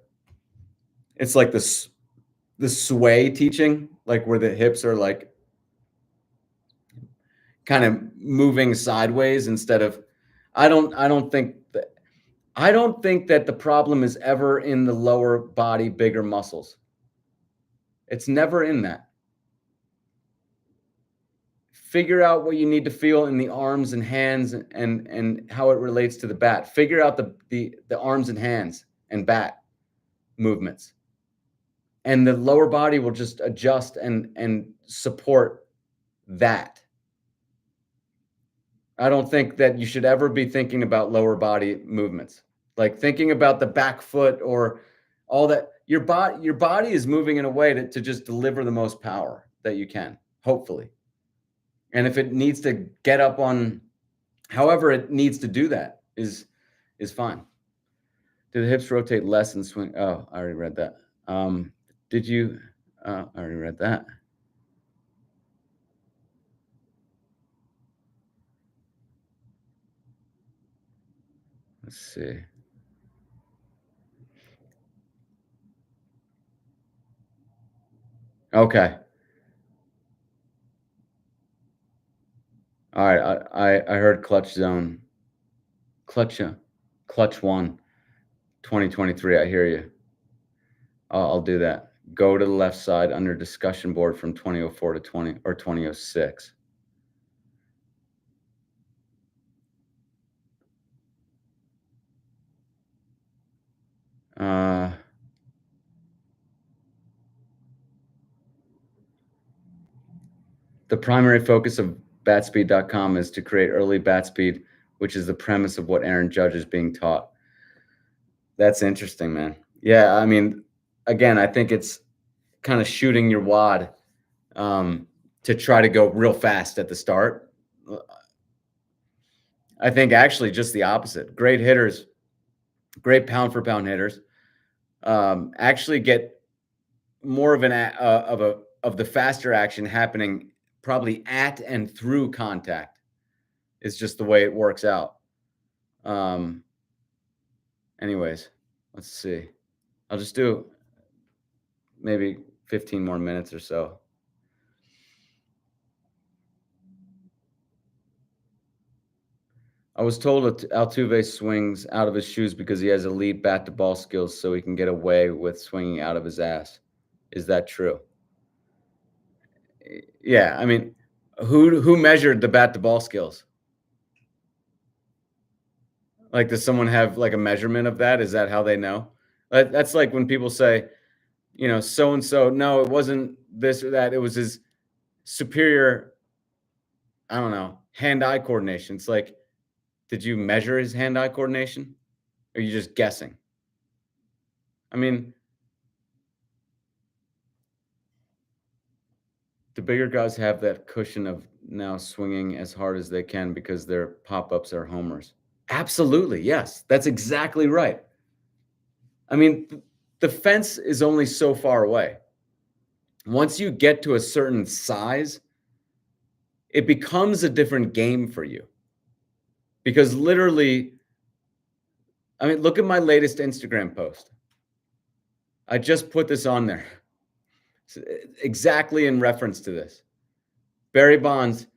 sway teaching, like where the hips are like kind of moving sideways instead of. I don't think that the problem is ever in the lower body, bigger muscles. It's never in that. Figure out what you need to feel in the arms and hands and how it relates to the bat. Figure out the arms and hands and bat movements. And the lower body will just adjust and support that. I don't think that you should ever be thinking about lower body movements. Like thinking about the back foot or all that. Your body is moving in a way to just deliver the most power that you can, hopefully. And if it needs to get up on however it needs to do that is fine. Do the hips rotate less in swing? Oh, I already read that. Did you? I already read that. Let's see. Okay. All right. I heard clutch zone. Clutch 1, 2023. I hear you. I'll do that. Go to the left side under discussion board from 2004 to 2006. The primary focus of batspeed.com is to create early bat speed, which is the premise of what Aaron Judge is being taught. That's interesting, man. Yeah, I mean, again, I think it's kind of shooting your wad to try to go real fast at the start. I think actually just the opposite. Great hitters, great pound for pound hitters, actually get more of of the faster action happening probably at and through contact. Is just the way it works out. Anyways, let's see. I'll just do maybe 15 more minutes or so. I was told Altuve swings out of his shoes because he has elite bat to ball skills, so he can get away with swinging out of his ass. Is that true? Yeah, I mean, who measured the bat to ball skills? Like, does someone have like a measurement of that? Is that how they know? That's like when people say, so and so. No, it wasn't this or that. It was his superior. I don't know, hand-eye coordination. It's like, did you measure his hand-eye coordination? Or are you just guessing? I mean, the bigger guys have that cushion of now swinging as hard as they can because their pop-ups are homers. Absolutely, yes. That's exactly right. I mean, the fence is only so far away. Once you get to a certain size, it becomes a different game for you. because literally, I mean, look at my latest Instagram post. I just put this on there exactly in reference to this. Barry Bonds,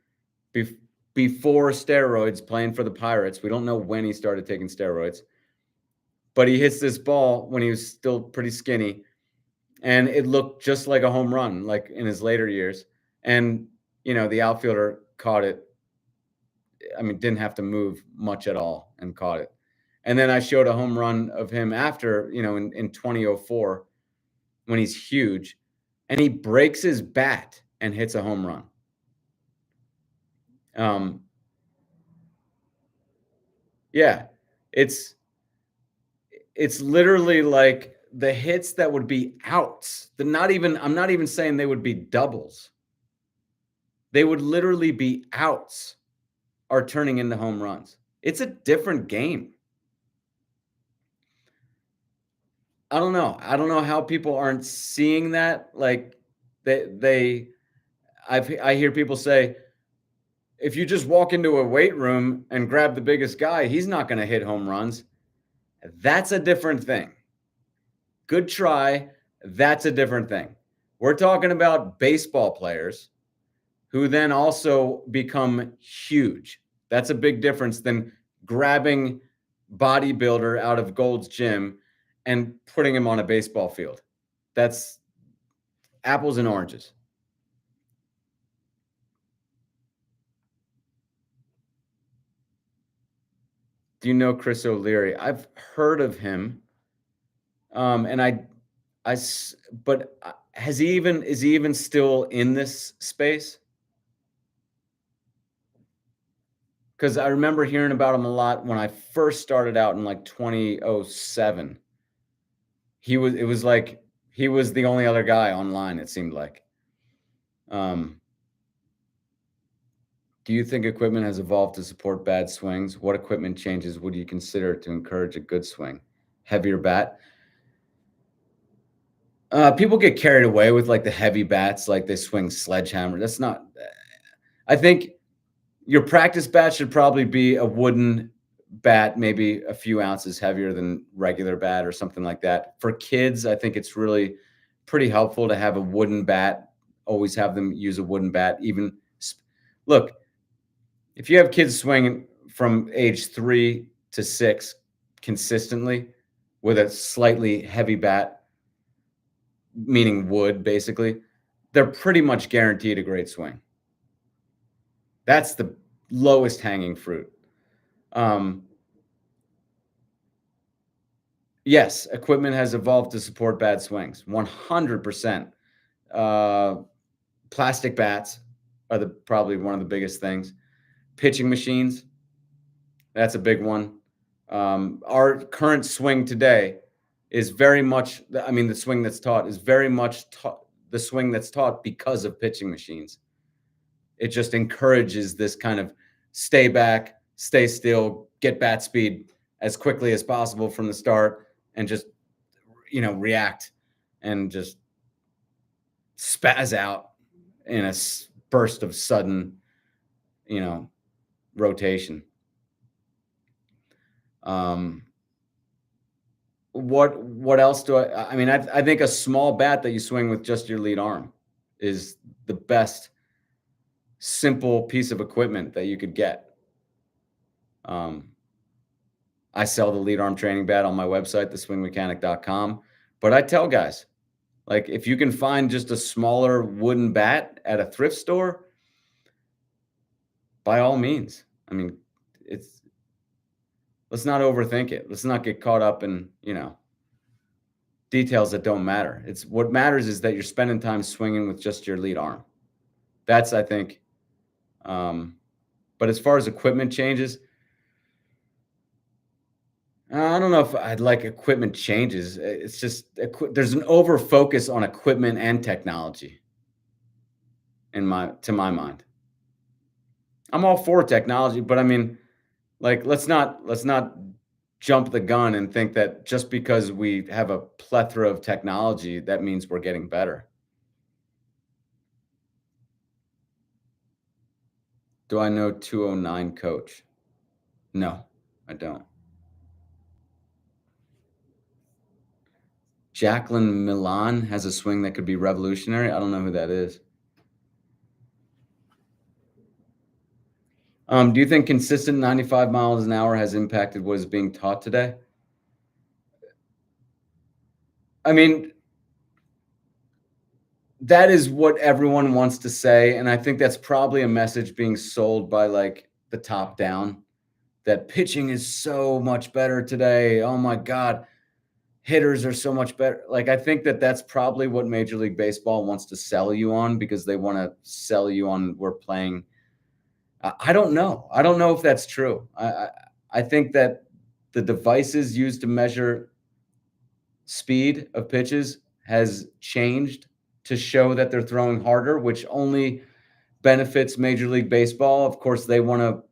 before steroids, playing for the Pirates. We don't know when he started taking steroids, but he hits this ball when he was still pretty skinny, and it looked just like a home run, like in his later years. And, the outfielder caught it. I mean, didn't have to move much at all and caught it. And then I showed a home run of him after, in 2004 when he's huge, and he breaks his bat and hits a home run. Yeah, it's literally like the hits that would be outs. I'm not even saying they would be doubles. They would literally be outs are turning into home runs. It's a different game. I don't know. I don't know how people aren't seeing that. Like I hear people say, if you just walk into a weight room and grab the biggest guy, he's not going to hit home runs. That's a different thing. Good try. That's a different thing. We're talking about baseball players who then also become huge. That's a big difference than grabbing bodybuilder out of Gold's Gym and putting him on a baseball field. That's apples and oranges. Do you know Chris O'Leary? I've heard of him. And but is he even still in this space? Because I remember hearing about him a lot when I first started out in like 2007. It was like he was the only other guy online, it seemed like. Do you think equipment has evolved to support bad swings? What equipment changes would you consider to encourage a good swing? Heavier bat? People get carried away with like the heavy bats, like they swing sledgehammer. That's not. I think your practice bat should probably be a wooden bat, maybe a few ounces heavier than regular bat or something like that. For kids, I think it's really pretty helpful to have a wooden bat. Always have them use a wooden bat. Look, if you have kids swinging from age 3 to 6 consistently with a slightly heavy bat, meaning wood, basically, they're pretty much guaranteed a great swing. That's the lowest hanging fruit. Yes, equipment has evolved to support bad swings. 100%. Plastic bats are probably one of the biggest things. Pitching machines, that's a big one. Our current swing today is very much, the swing that's taught is very much the swing that's taught because of pitching machines. It just encourages this kind of stay back, stay still, get bat speed as quickly as possible from the start, and just, react and just spaz out in a burst of sudden, rotation. What else do I think a small bat that you swing with just your lead arm is the best simple piece of equipment that you could get. I sell the lead arm training bat on my website, theswingmechanic.com. But I tell guys, like, if you can find just a smaller wooden bat at a thrift store, by all means. Let's not overthink it. Let's not get caught up in, details that don't matter. It's what matters is that you're spending time swinging with just your lead arm. That's, I think. But as far as equipment changes, I don't know if I'd like equipment changes. It's just there's an over focus on equipment and technology to my mind. I'm all for technology, but like, let's not jump the gun and think that just because we have a plethora of technology, that means we're getting better. Do I know 209 Coach? No, I don't. Jacqueline Milan has a swing that could be revolutionary. I don't know who that is. Do you think consistent 95 miles an hour has impacted what is being taught today? I mean, that is what everyone wants to say, and I think that's probably a message being sold by, like, the top down, that pitching is so much better today. Oh my god, hitters are so much better. Like, I think that that's probably what Major League Baseball wants to sell you on because they wanna sell you on we're playing. I don't know. I don't know if that's true. I think that the devices used to measure speed of pitches has changed to show that they're throwing harder, which only benefits Major League Baseball. Of course, they want to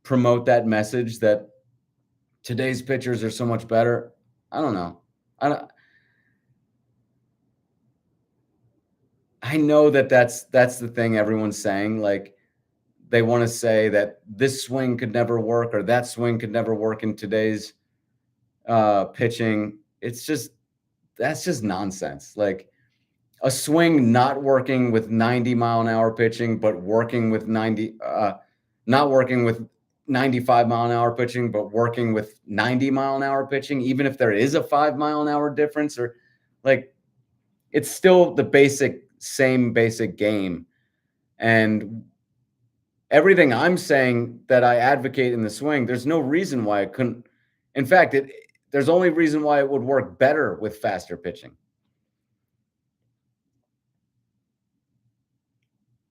promote that message that today's pitchers are so much better. I don't know. I don't, I know that that's the thing everyone's saying. Like they want to say that this swing could never work or that swing could never work in today's pitching. It's just that's just nonsense. Like a swing not working with 90-mile an hour pitching, but working with not working with 95-mile an hour pitching, but working with 90-mile an hour pitching, even if there is a 5-mile an hour difference, or like it's still the same basic game. And everything I'm saying that I advocate in the swing, there's no reason why it couldn't. In fact, there's only reason why it would work better with faster pitching.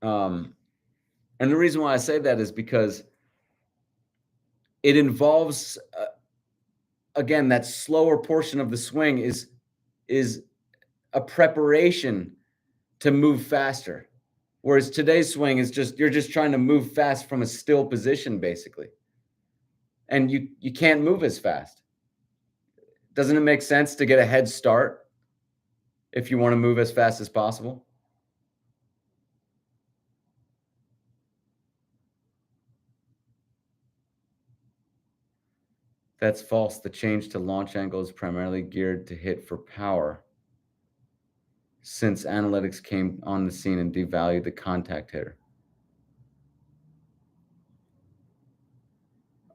And the reason why I say that is because it involves, again, that slower portion of the swing is a preparation to move faster. Whereas today's swing is just you're just trying to move fast from a still position, basically, and you can't move as fast. Doesn't it make sense to get a head start if you want to move as fast as possible? That's false. The change to launch angle is primarily geared to hit for power since analytics came on the scene and devalued the contact hitter.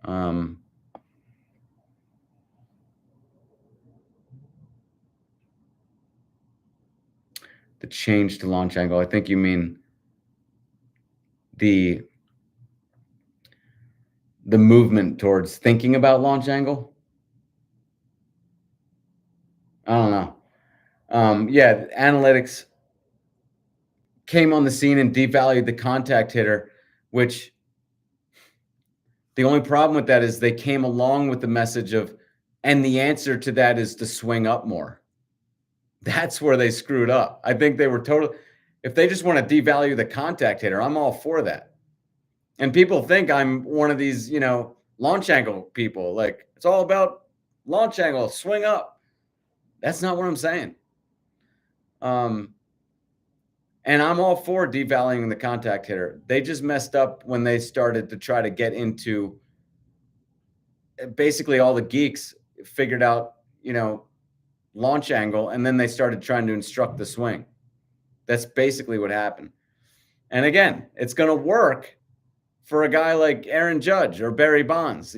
Um, the change to launch angle. I think you mean the the movement towards thinking about launch angle. I don't know. Yeah, analytics came on the scene and devalued the contact hitter, which the only problem with that is they came along with the message of, and the answer to that is to swing up more. That's where they screwed up. I think they were total. If they just want to devalue the contact hitter, I'm all for that. And people think I'm one of these, launch angle people. Like it's all about launch angle, swing up. That's not what I'm saying. And I'm all for devaluing the contact hitter. They just messed up when they started to try to get into basically all the geeks figured out, launch angle, and then they started trying to instruct the swing. That's basically what happened. And again, it's going to work for a guy like Aaron Judge or Barry Bonds.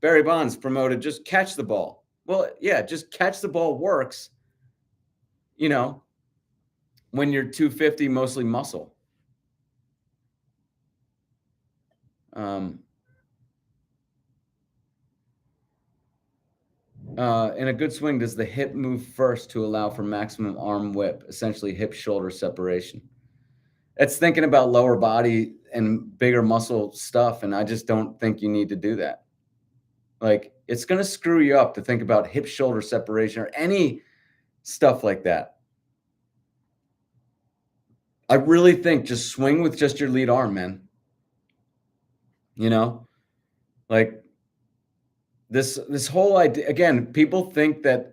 Barry Bonds promoted just catch the ball. Well, yeah, just catch the ball works, when you're 250, mostly muscle. In a good swing, does the hip move first to allow for maximum arm whip, essentially hip shoulder separation? It's thinking about lower body and bigger muscle stuff, and I just don't think you need to do that. Like, it's going to screw you up to think about hip shoulder separation or any stuff like that. I really think just swing with just your lead arm, man. Like this whole idea, again, people think that,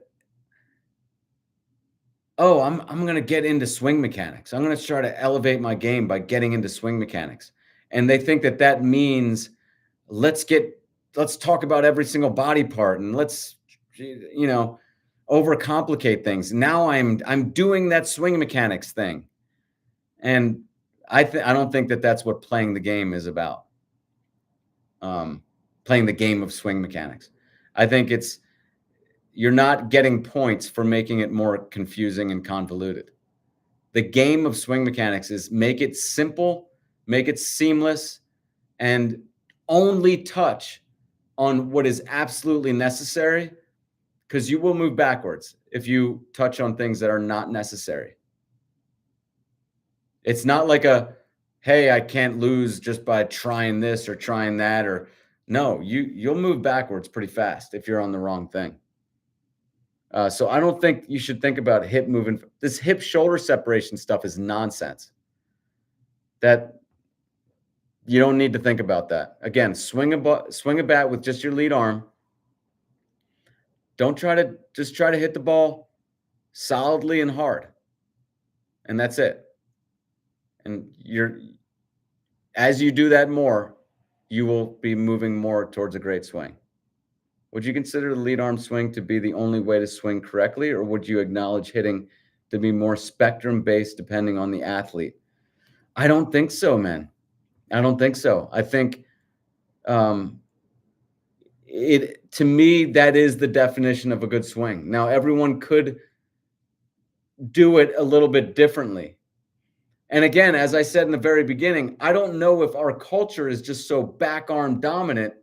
oh, I'm going to get into swing mechanics. I'm going to try to elevate my game by getting into swing mechanics. And they think that means let's get let's talk about every single body part and let's you know overcomplicate things. Now I'm doing that swing mechanics thing, and I don't think that that's what playing the game is about. Um, Playing the game of swing mechanics. I think it's you're not getting points for making it more confusing and convoluted. The game of swing mechanics is make it simple, make it seamless, and only touch on what is absolutely necessary, because you will move backwards if you touch on things that are not necessary. It's not like a, hey, I can't lose just by trying this or trying that, or no, you'll move backwards pretty fast if you're on the wrong thing. So I don't think you should think about hip moving. This hip shoulder separation stuff is nonsense. That you don't need to think about that. Again, swing a bat with just your lead arm. Don't try to just try to hit the ball solidly and hard. And that's it. And as you do that more, you will be moving more towards a great swing. Would you consider the lead arm swing to be the only way to swing correctly, or would you acknowledge hitting to be more spectrum based depending on the athlete? I don't think so, man. I don't think so. I think um, it to me that is the definition of a good swing. Now, everyone could do it a little bit differently. And again, as I said in the very beginning, I don't know if our culture is just so back arm dominant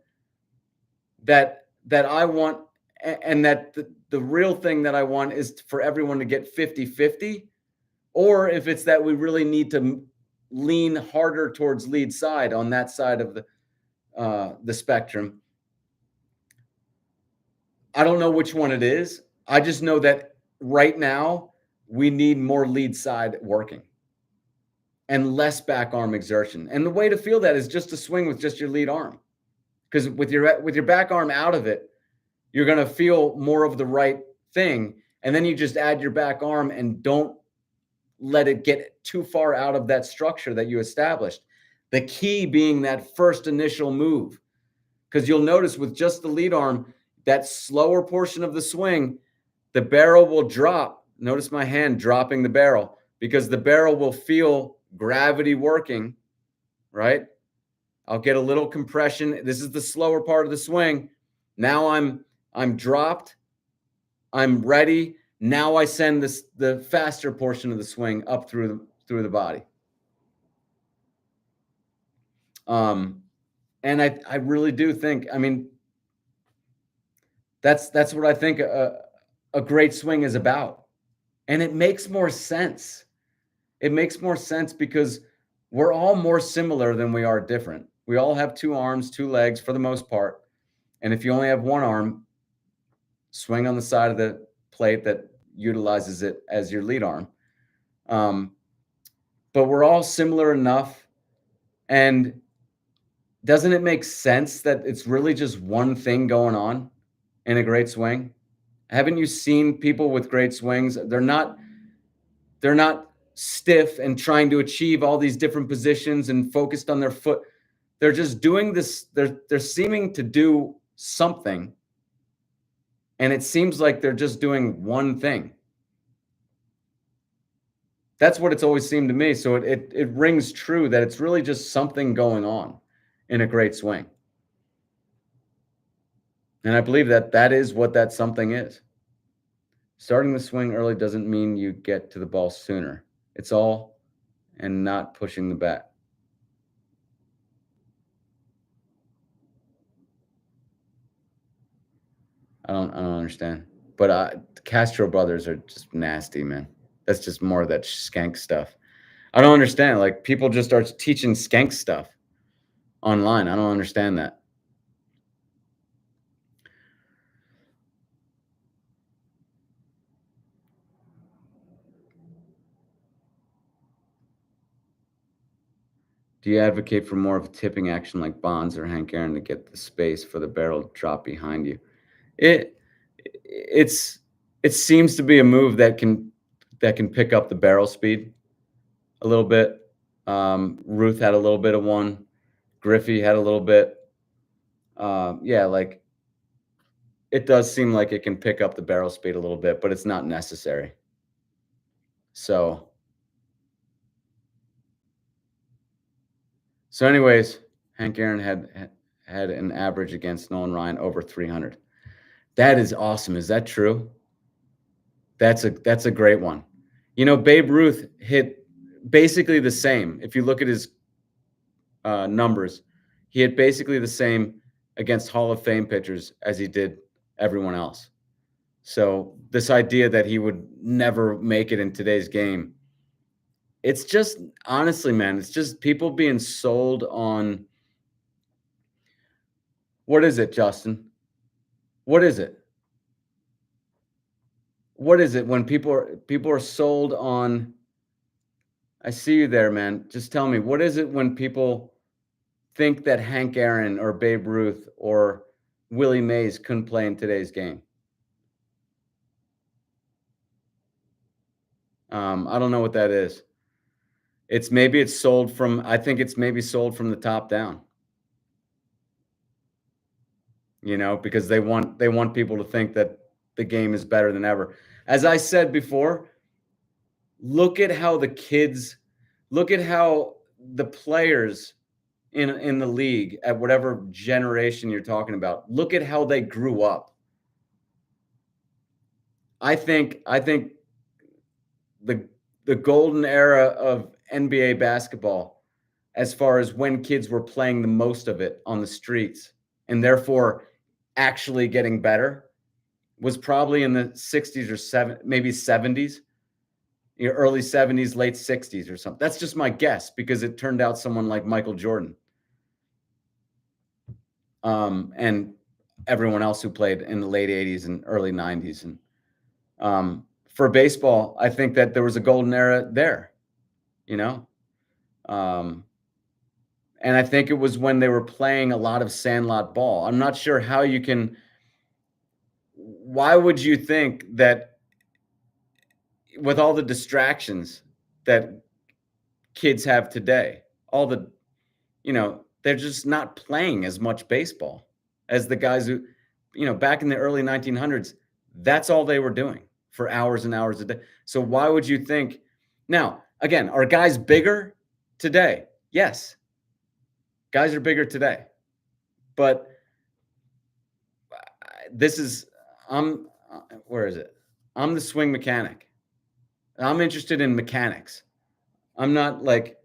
that I want, and that the real thing that I want is for everyone to get 50-50, or if it's that we really need to lean harder towards lead side on that side of the spectrum. I don't know which one it is. I just know that right now we need more lead side working and less back arm exertion. And the way to feel that is just to swing with just your lead arm. Because with your back arm out of it, you're going to feel more of the right thing. And then you just add your back arm and don't let it get too far out of that structure that you established. The key being that first initial move. Because you'll notice with just the lead arm, that slower portion of the swing, the barrel will drop. Notice my hand dropping the barrel, because the barrel will feel gravity working, right? I'll get a little compression. This is the slower part of the swing. Now I'm dropped. I'm ready. Now I send the faster portion of the swing up through the body. And I really do think, I mean, that's what I think a great swing is about. And it makes more sense. It makes more sense because we're all more similar than we are different. We all have two arms, two legs for the most part. And if you only have one arm, swing on the side of the plate that utilizes it as your lead arm. But we're all similar enough. And doesn't it make sense that it's really just one thing going on in a great swing? Haven't you seen people with great swings? They're not stiff and trying to achieve all these different positions and focused on their foot. They're just doing this. They're seeming to do something, and it seems like they're just doing one thing. That's what it's always seemed to me. So it rings true that it's really just something going on in a great swing. And I believe that that is what that something is. Starting the swing early doesn't mean you get to the ball sooner. It's all and not pushing the bat. I don't understand. But the Castro brothers are just nasty, man. That's just more of that skank stuff. I don't understand. Like people just start teaching skank stuff online. I don't understand that. Do you advocate for more of a tipping action like Bonds or Hank Aaron to get the space for the barrel to drop behind you? It it's it seems to be a move that can pick up the barrel speed a little bit. Ruth had a little bit of one. Griffey had a little bit. Yeah, like it does seem like it can pick up the barrel speed a little bit, but it's not necessary. So, anyways, Hank Aaron had an average against Nolan Ryan over 300. That is awesome. Is that true? That's a great one. You know, Babe Ruth hit basically the same. If you look at his numbers, he hit basically the same against Hall of Fame pitchers as he did everyone else. So this idea that he would never make it in today's game, it's just honestly, man, it's just people being sold on what is it, Justin? What is it? What is it when people are sold on I see you there, man. Just tell me, what is it when people think that Hank Aaron or Babe Ruth or Willie Mays couldn't play in today's game? I don't know what that is. It's sold from I think it's maybe sold from the top down, because they want people to think that the game is better than ever. As I said before, look at how the kids look at how the players in the league at whatever generation you're talking about, look at how they grew up. I think the the golden era of NBA basketball, as far as when kids were playing the most of it on the streets and therefore actually getting better, was probably in the 60s or maybe 70s, early 70s, late 60s or something. That's just my guess because it turned out someone like Michael Jordan, and everyone else who played in the late 80s and early 90s. And for baseball, I think that there was a golden era there, you know? Um, and I think it was when they were playing a lot of sandlot ball. I'm not sure how you can. Why would you think that with all the distractions that kids have today, all the, they're just not playing as much baseball as the guys who, back in the early 1900s, that's all they were doing for hours and hours a day. So why would you think? Now, again, are guys bigger today? Yes, guys are bigger today. But this is I'm where is it? I'm the swing mechanic. I'm interested in mechanics. I'm not like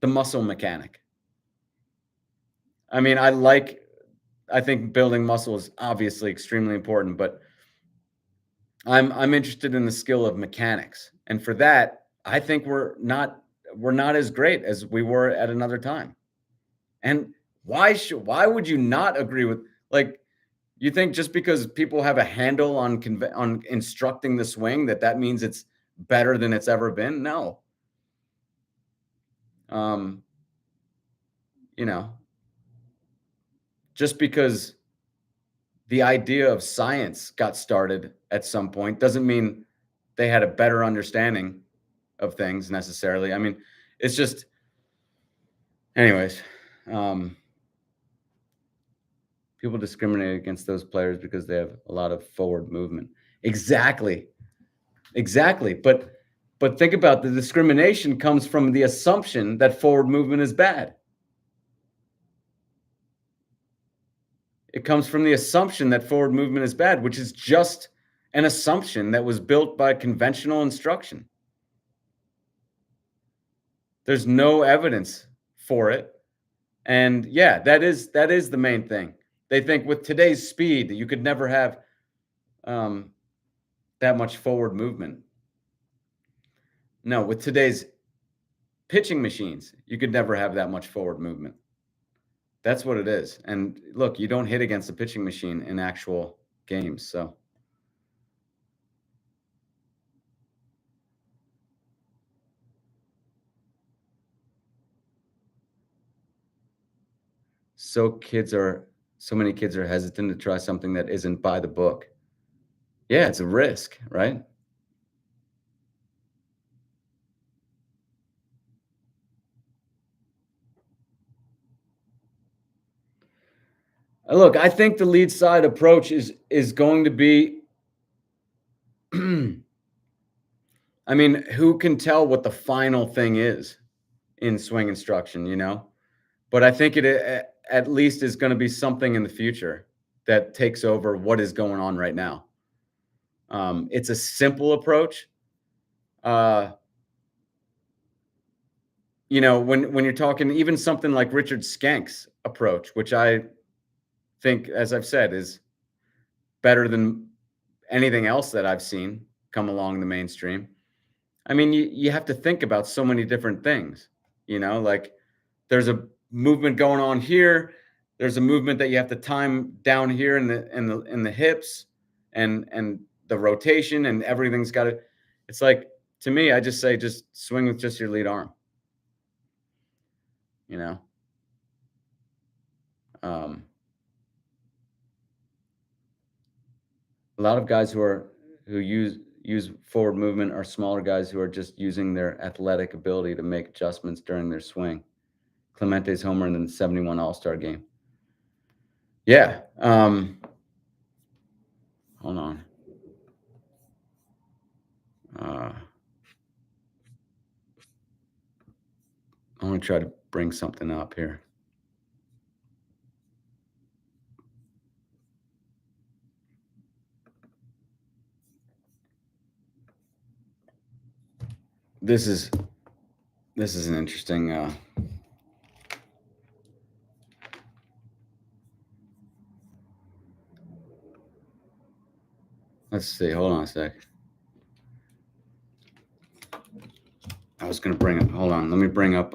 the muscle mechanic. I mean, I think building muscle is obviously extremely important, but I'm interested in the skill of mechanics. And for that, I think we're not as great as we were at another time. And why would you not agree with, like, you think just because people have a handle on on instructing the swing that means it's better than it's ever been? No. Um, you know, just because the idea of science got started at some point doesn't mean they had a better understanding of things necessarily. I mean, it's just anyways, um, people discriminate against those players because they have a lot of forward movement. Exactly. Exactly. But think about the discrimination comes from the assumption that forward movement is bad. It comes from the assumption that forward movement is bad, which is just an assumption that was built by conventional instruction. There's no evidence for it. And yeah, that is the main thing. They think with today's speed, you could never have um, that much forward movement. No, with today's pitching machines, you could never have that much forward movement. That's what it is. And look, you don't hit against a pitching machine in actual games. So kids are so many kids are hesitant to try something that isn't by the book. Yeah, it's a risk, right? Look, I think the lead side approach is going to be. I mean, who can tell what the final thing is in swing instruction, you know? But I think it at least is going to be something in the future that takes over what is going on right now. It's a simple approach. Uh, you know, when you're talking even something like Richard Skank's approach, which I think, as I've said, is better than anything else that I've seen come along the mainstream. I mean, you have to think about so many different things, you know, like there's a movement going on here. There's a movement that you have to time down here in the hips and the rotation and everything's got to. It's like, to me, I just say just swing with just your lead arm. You know, um, a lot of guys who use forward movement are smaller guys who are just using their athletic ability to make adjustments during their swing. Clemente's homer in the 71 All-Star game. Yeah. Hold on. I'm going to try to bring something up here. This is an interesting let's see. Hold on a sec. I was going to bring up. Hold on. Let me bring up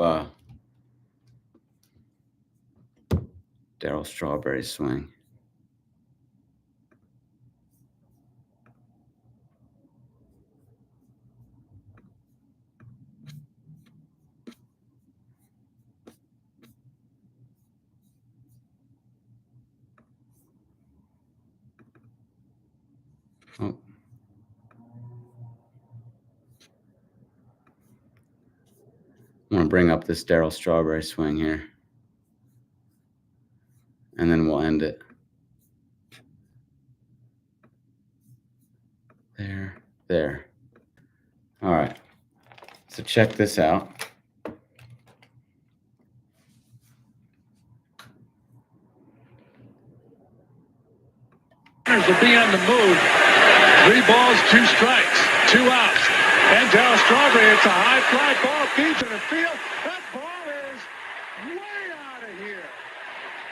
Darryl Strawberry's swing. Oh. I'm going to bring up this Darryl Strawberry swing here. And then we'll end it. There. All right. So check this out. Will be on the move. 3 balls, 2 strikes, 2 outs. And Darryl Strawberry, it's a high fly ball, deep in the field. That ball is way out of here.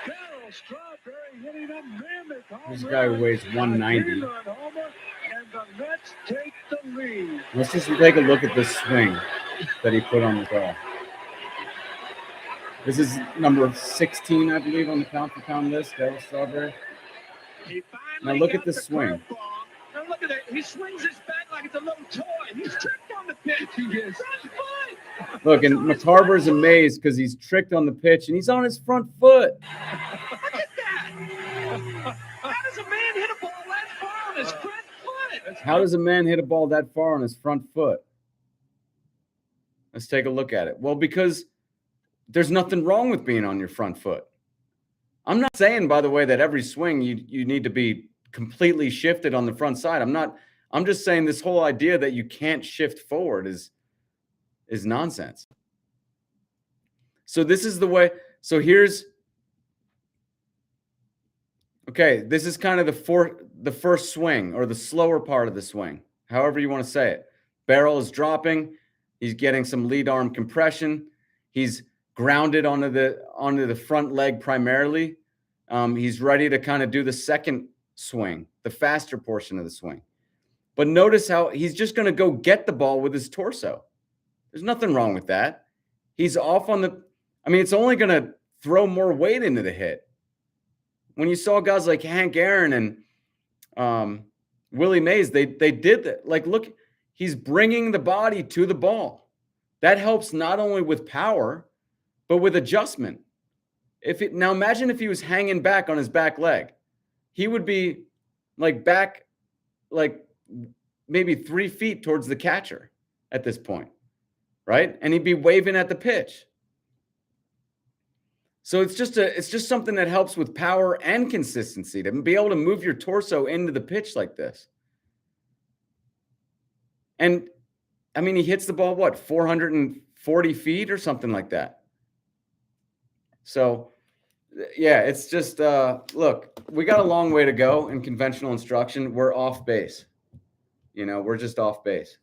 Darryl Strawberry hitting a mammoth home run. This guy weighs 190. Homer, and the Mets take the lead. Let's just take a look at this swing that he put on the ball. This is number 16, I believe, on the pound-for-pound list, Darryl Strawberry. Now look at this swing. Now look at it. He swings his bat like it's a little toy. He's tricked on the pitch. He is. Look, and McCarver's amazed because he's tricked on the pitch, and he's on his front foot. Look at that. How does a man hit a ball that far on his front foot? How does a man hit a ball that far on his front foot? Let's take a look at it. Well, because there's nothing wrong with being on your front foot. I'm not saying, by the way, that every swing you need to be completely shifted on the front side. I'm just saying this whole idea that you can't shift forward is nonsense. So this is the way. So here's, okay, this is kind of the first swing, or the slower part of the swing, however you want to say it. Barrel is dropping. He's getting some lead arm compression. He's grounded onto the front leg primarily. He's ready to kind of do the second swing, the faster portion of the swing. But notice how he's just going to go get the ball with his torso. There's nothing wrong with that. He's off on the, I mean, it's only going to throw more weight into the hit. When you saw guys like Hank Aaron and Willie Mays, they did that. Like, look, he's bringing the body to the ball. That helps not only with power, but with adjustment. Now imagine if he was hanging back on his back leg. He would be like back, like maybe 3 feet towards the catcher at this point, right? And he'd be waving at the pitch. So it's just something that helps with power and consistency to be able to move your torso into the pitch like this. And I mean, he hits the ball, what, 440 feet or something like that. So, yeah, it's just, look, we got a long way to go in conventional instruction. We're off base. We're just off base.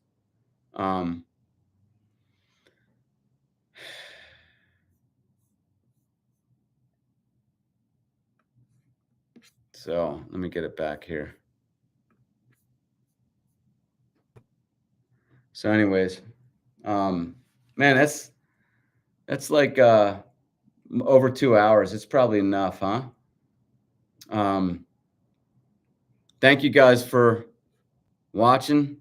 So let me get it back here. So anyways, man, that's like over 2 hours. It's probably enough, huh? Thank you guys for watching.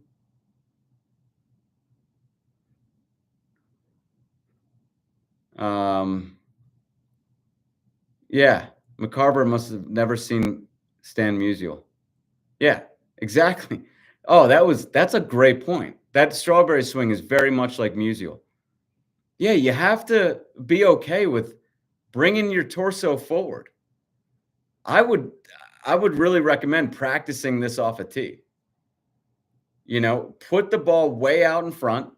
Yeah, McCarver must have never seen Stan Musial. Yeah, exactly. Oh, that's a great point. That strawberry swing is very much like Musial. Yeah, you have to be okay with bringing your torso forward. I would really recommend practicing this off a tee. Put the ball way out in front.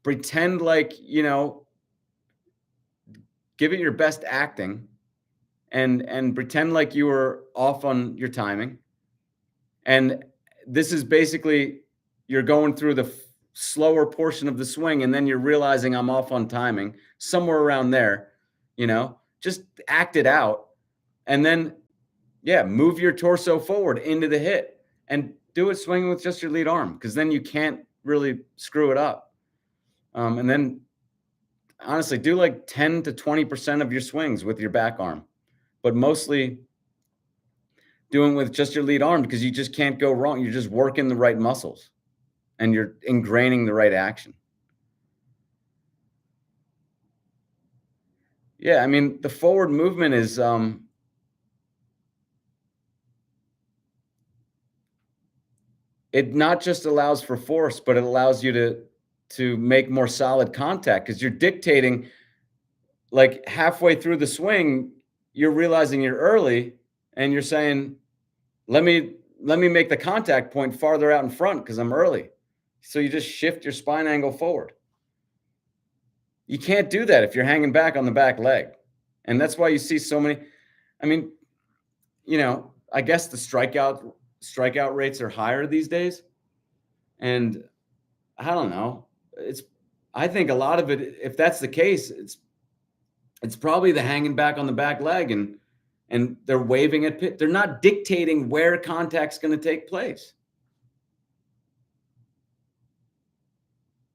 Pretend like, give it your best acting and pretend like you were off on your timing. And this is basically you're going through the slower portion of the swing and then you're realizing I'm off on timing, somewhere around there, just act it out. And then, yeah, move your torso forward into the hit and do it swinging with just your lead arm, because then you can't really screw it up. And then honestly, do like 10 to 20% of your swings with your back arm, but mostly doing with just your lead arm, because you just can't go wrong. You're just working the right muscles and you're ingraining the right action. Yeah, I mean, the forward movement is it not just allows for force, but it allows you to make more solid contact, because you're dictating, like, halfway through the swing, you're realizing you're early and you're saying, let me make the contact point farther out in front because I'm early. So you just shift your spine angle forward. You can't do that if you're hanging back on the back leg. And that's why you see so many. I mean, I guess the strikeout rates are higher these days. And I don't know. I think a lot of it, if that's the case, it's probably the hanging back on the back leg and they're waving at pitch. They're not dictating where contact's going to take place.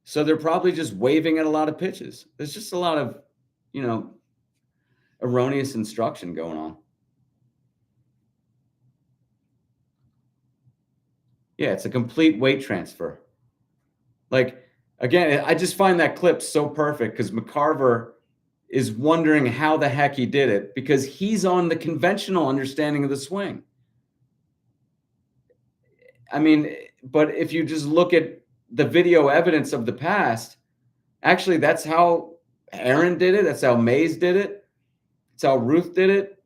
So they're probably just waving at a lot of pitches. There's just a lot of, erroneous instruction going on. Yeah, it's a complete weight transfer. Like, again, I just find that clip so perfect because McCarver is wondering how the heck he did it, because he's on the conventional understanding of the swing. I mean, but if you just look at the video evidence of the past, actually, that's how Aaron did it. That's how Mays did it. That's how Ruth did it.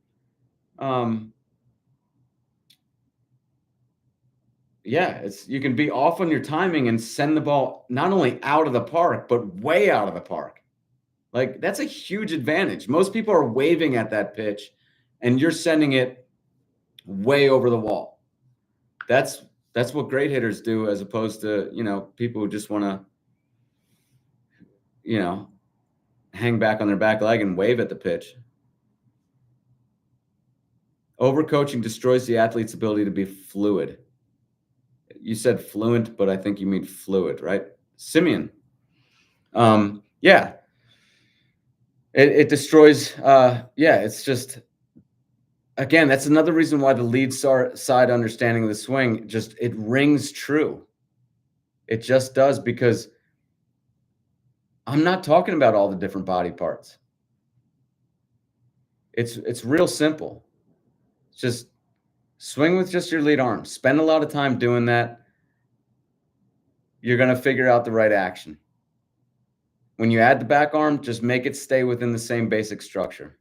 Yeah, you can be off on your timing and send the ball not only out of the park, but way out of the park. Like, that's a huge advantage. Most people are waving at that pitch and you're sending it way over the wall. That's what great hitters do, as opposed to, people who just want to, hang back on their back leg and wave at the pitch. Overcoaching destroys the athlete's ability to be fluid. You said fluent, but I think you mean fluid, right? Simeon. Yeah. It destroys, it's just, again, that's another reason why the lead side understanding of the swing, it rings true. It just does, because I'm not talking about all the different body parts. It's real simple. Just swing with just your lead arm. Spend a lot of time doing that. You're going to figure out the right action. when you add the back arm, just make it stay within the same basic structure.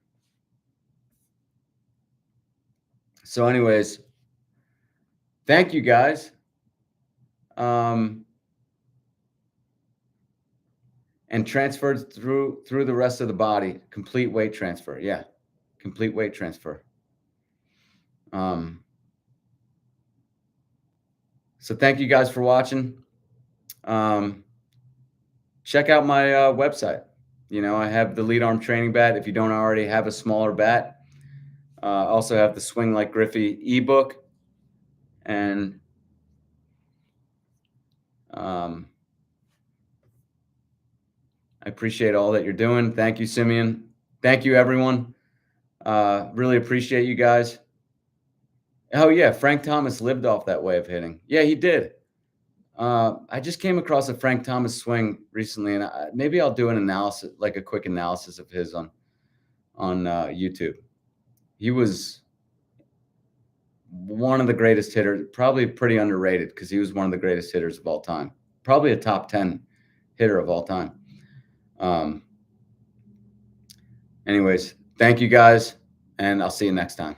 So anyways, thank you guys. And transferred through the rest of the body, complete weight transfer. Yeah, complete weight transfer. So thank you guys for watching. Check out my website. I have the lead arm training bat. If you don't already have a smaller bat, also have the Swing Like Griffey ebook, and I appreciate all that you're doing. Thank you, Simeon. Thank you, everyone. Really appreciate you guys. Oh yeah, Frank Thomas lived off that way of hitting. Yeah, he did. I just came across a Frank Thomas swing recently, and maybe I'll do an analysis, like a quick analysis of his on YouTube. He was one of the greatest hitters, probably pretty underrated because he was one of the greatest hitters of all time, probably a top 10 hitter of all time. Anyways, thank you guys, and I'll see you next time.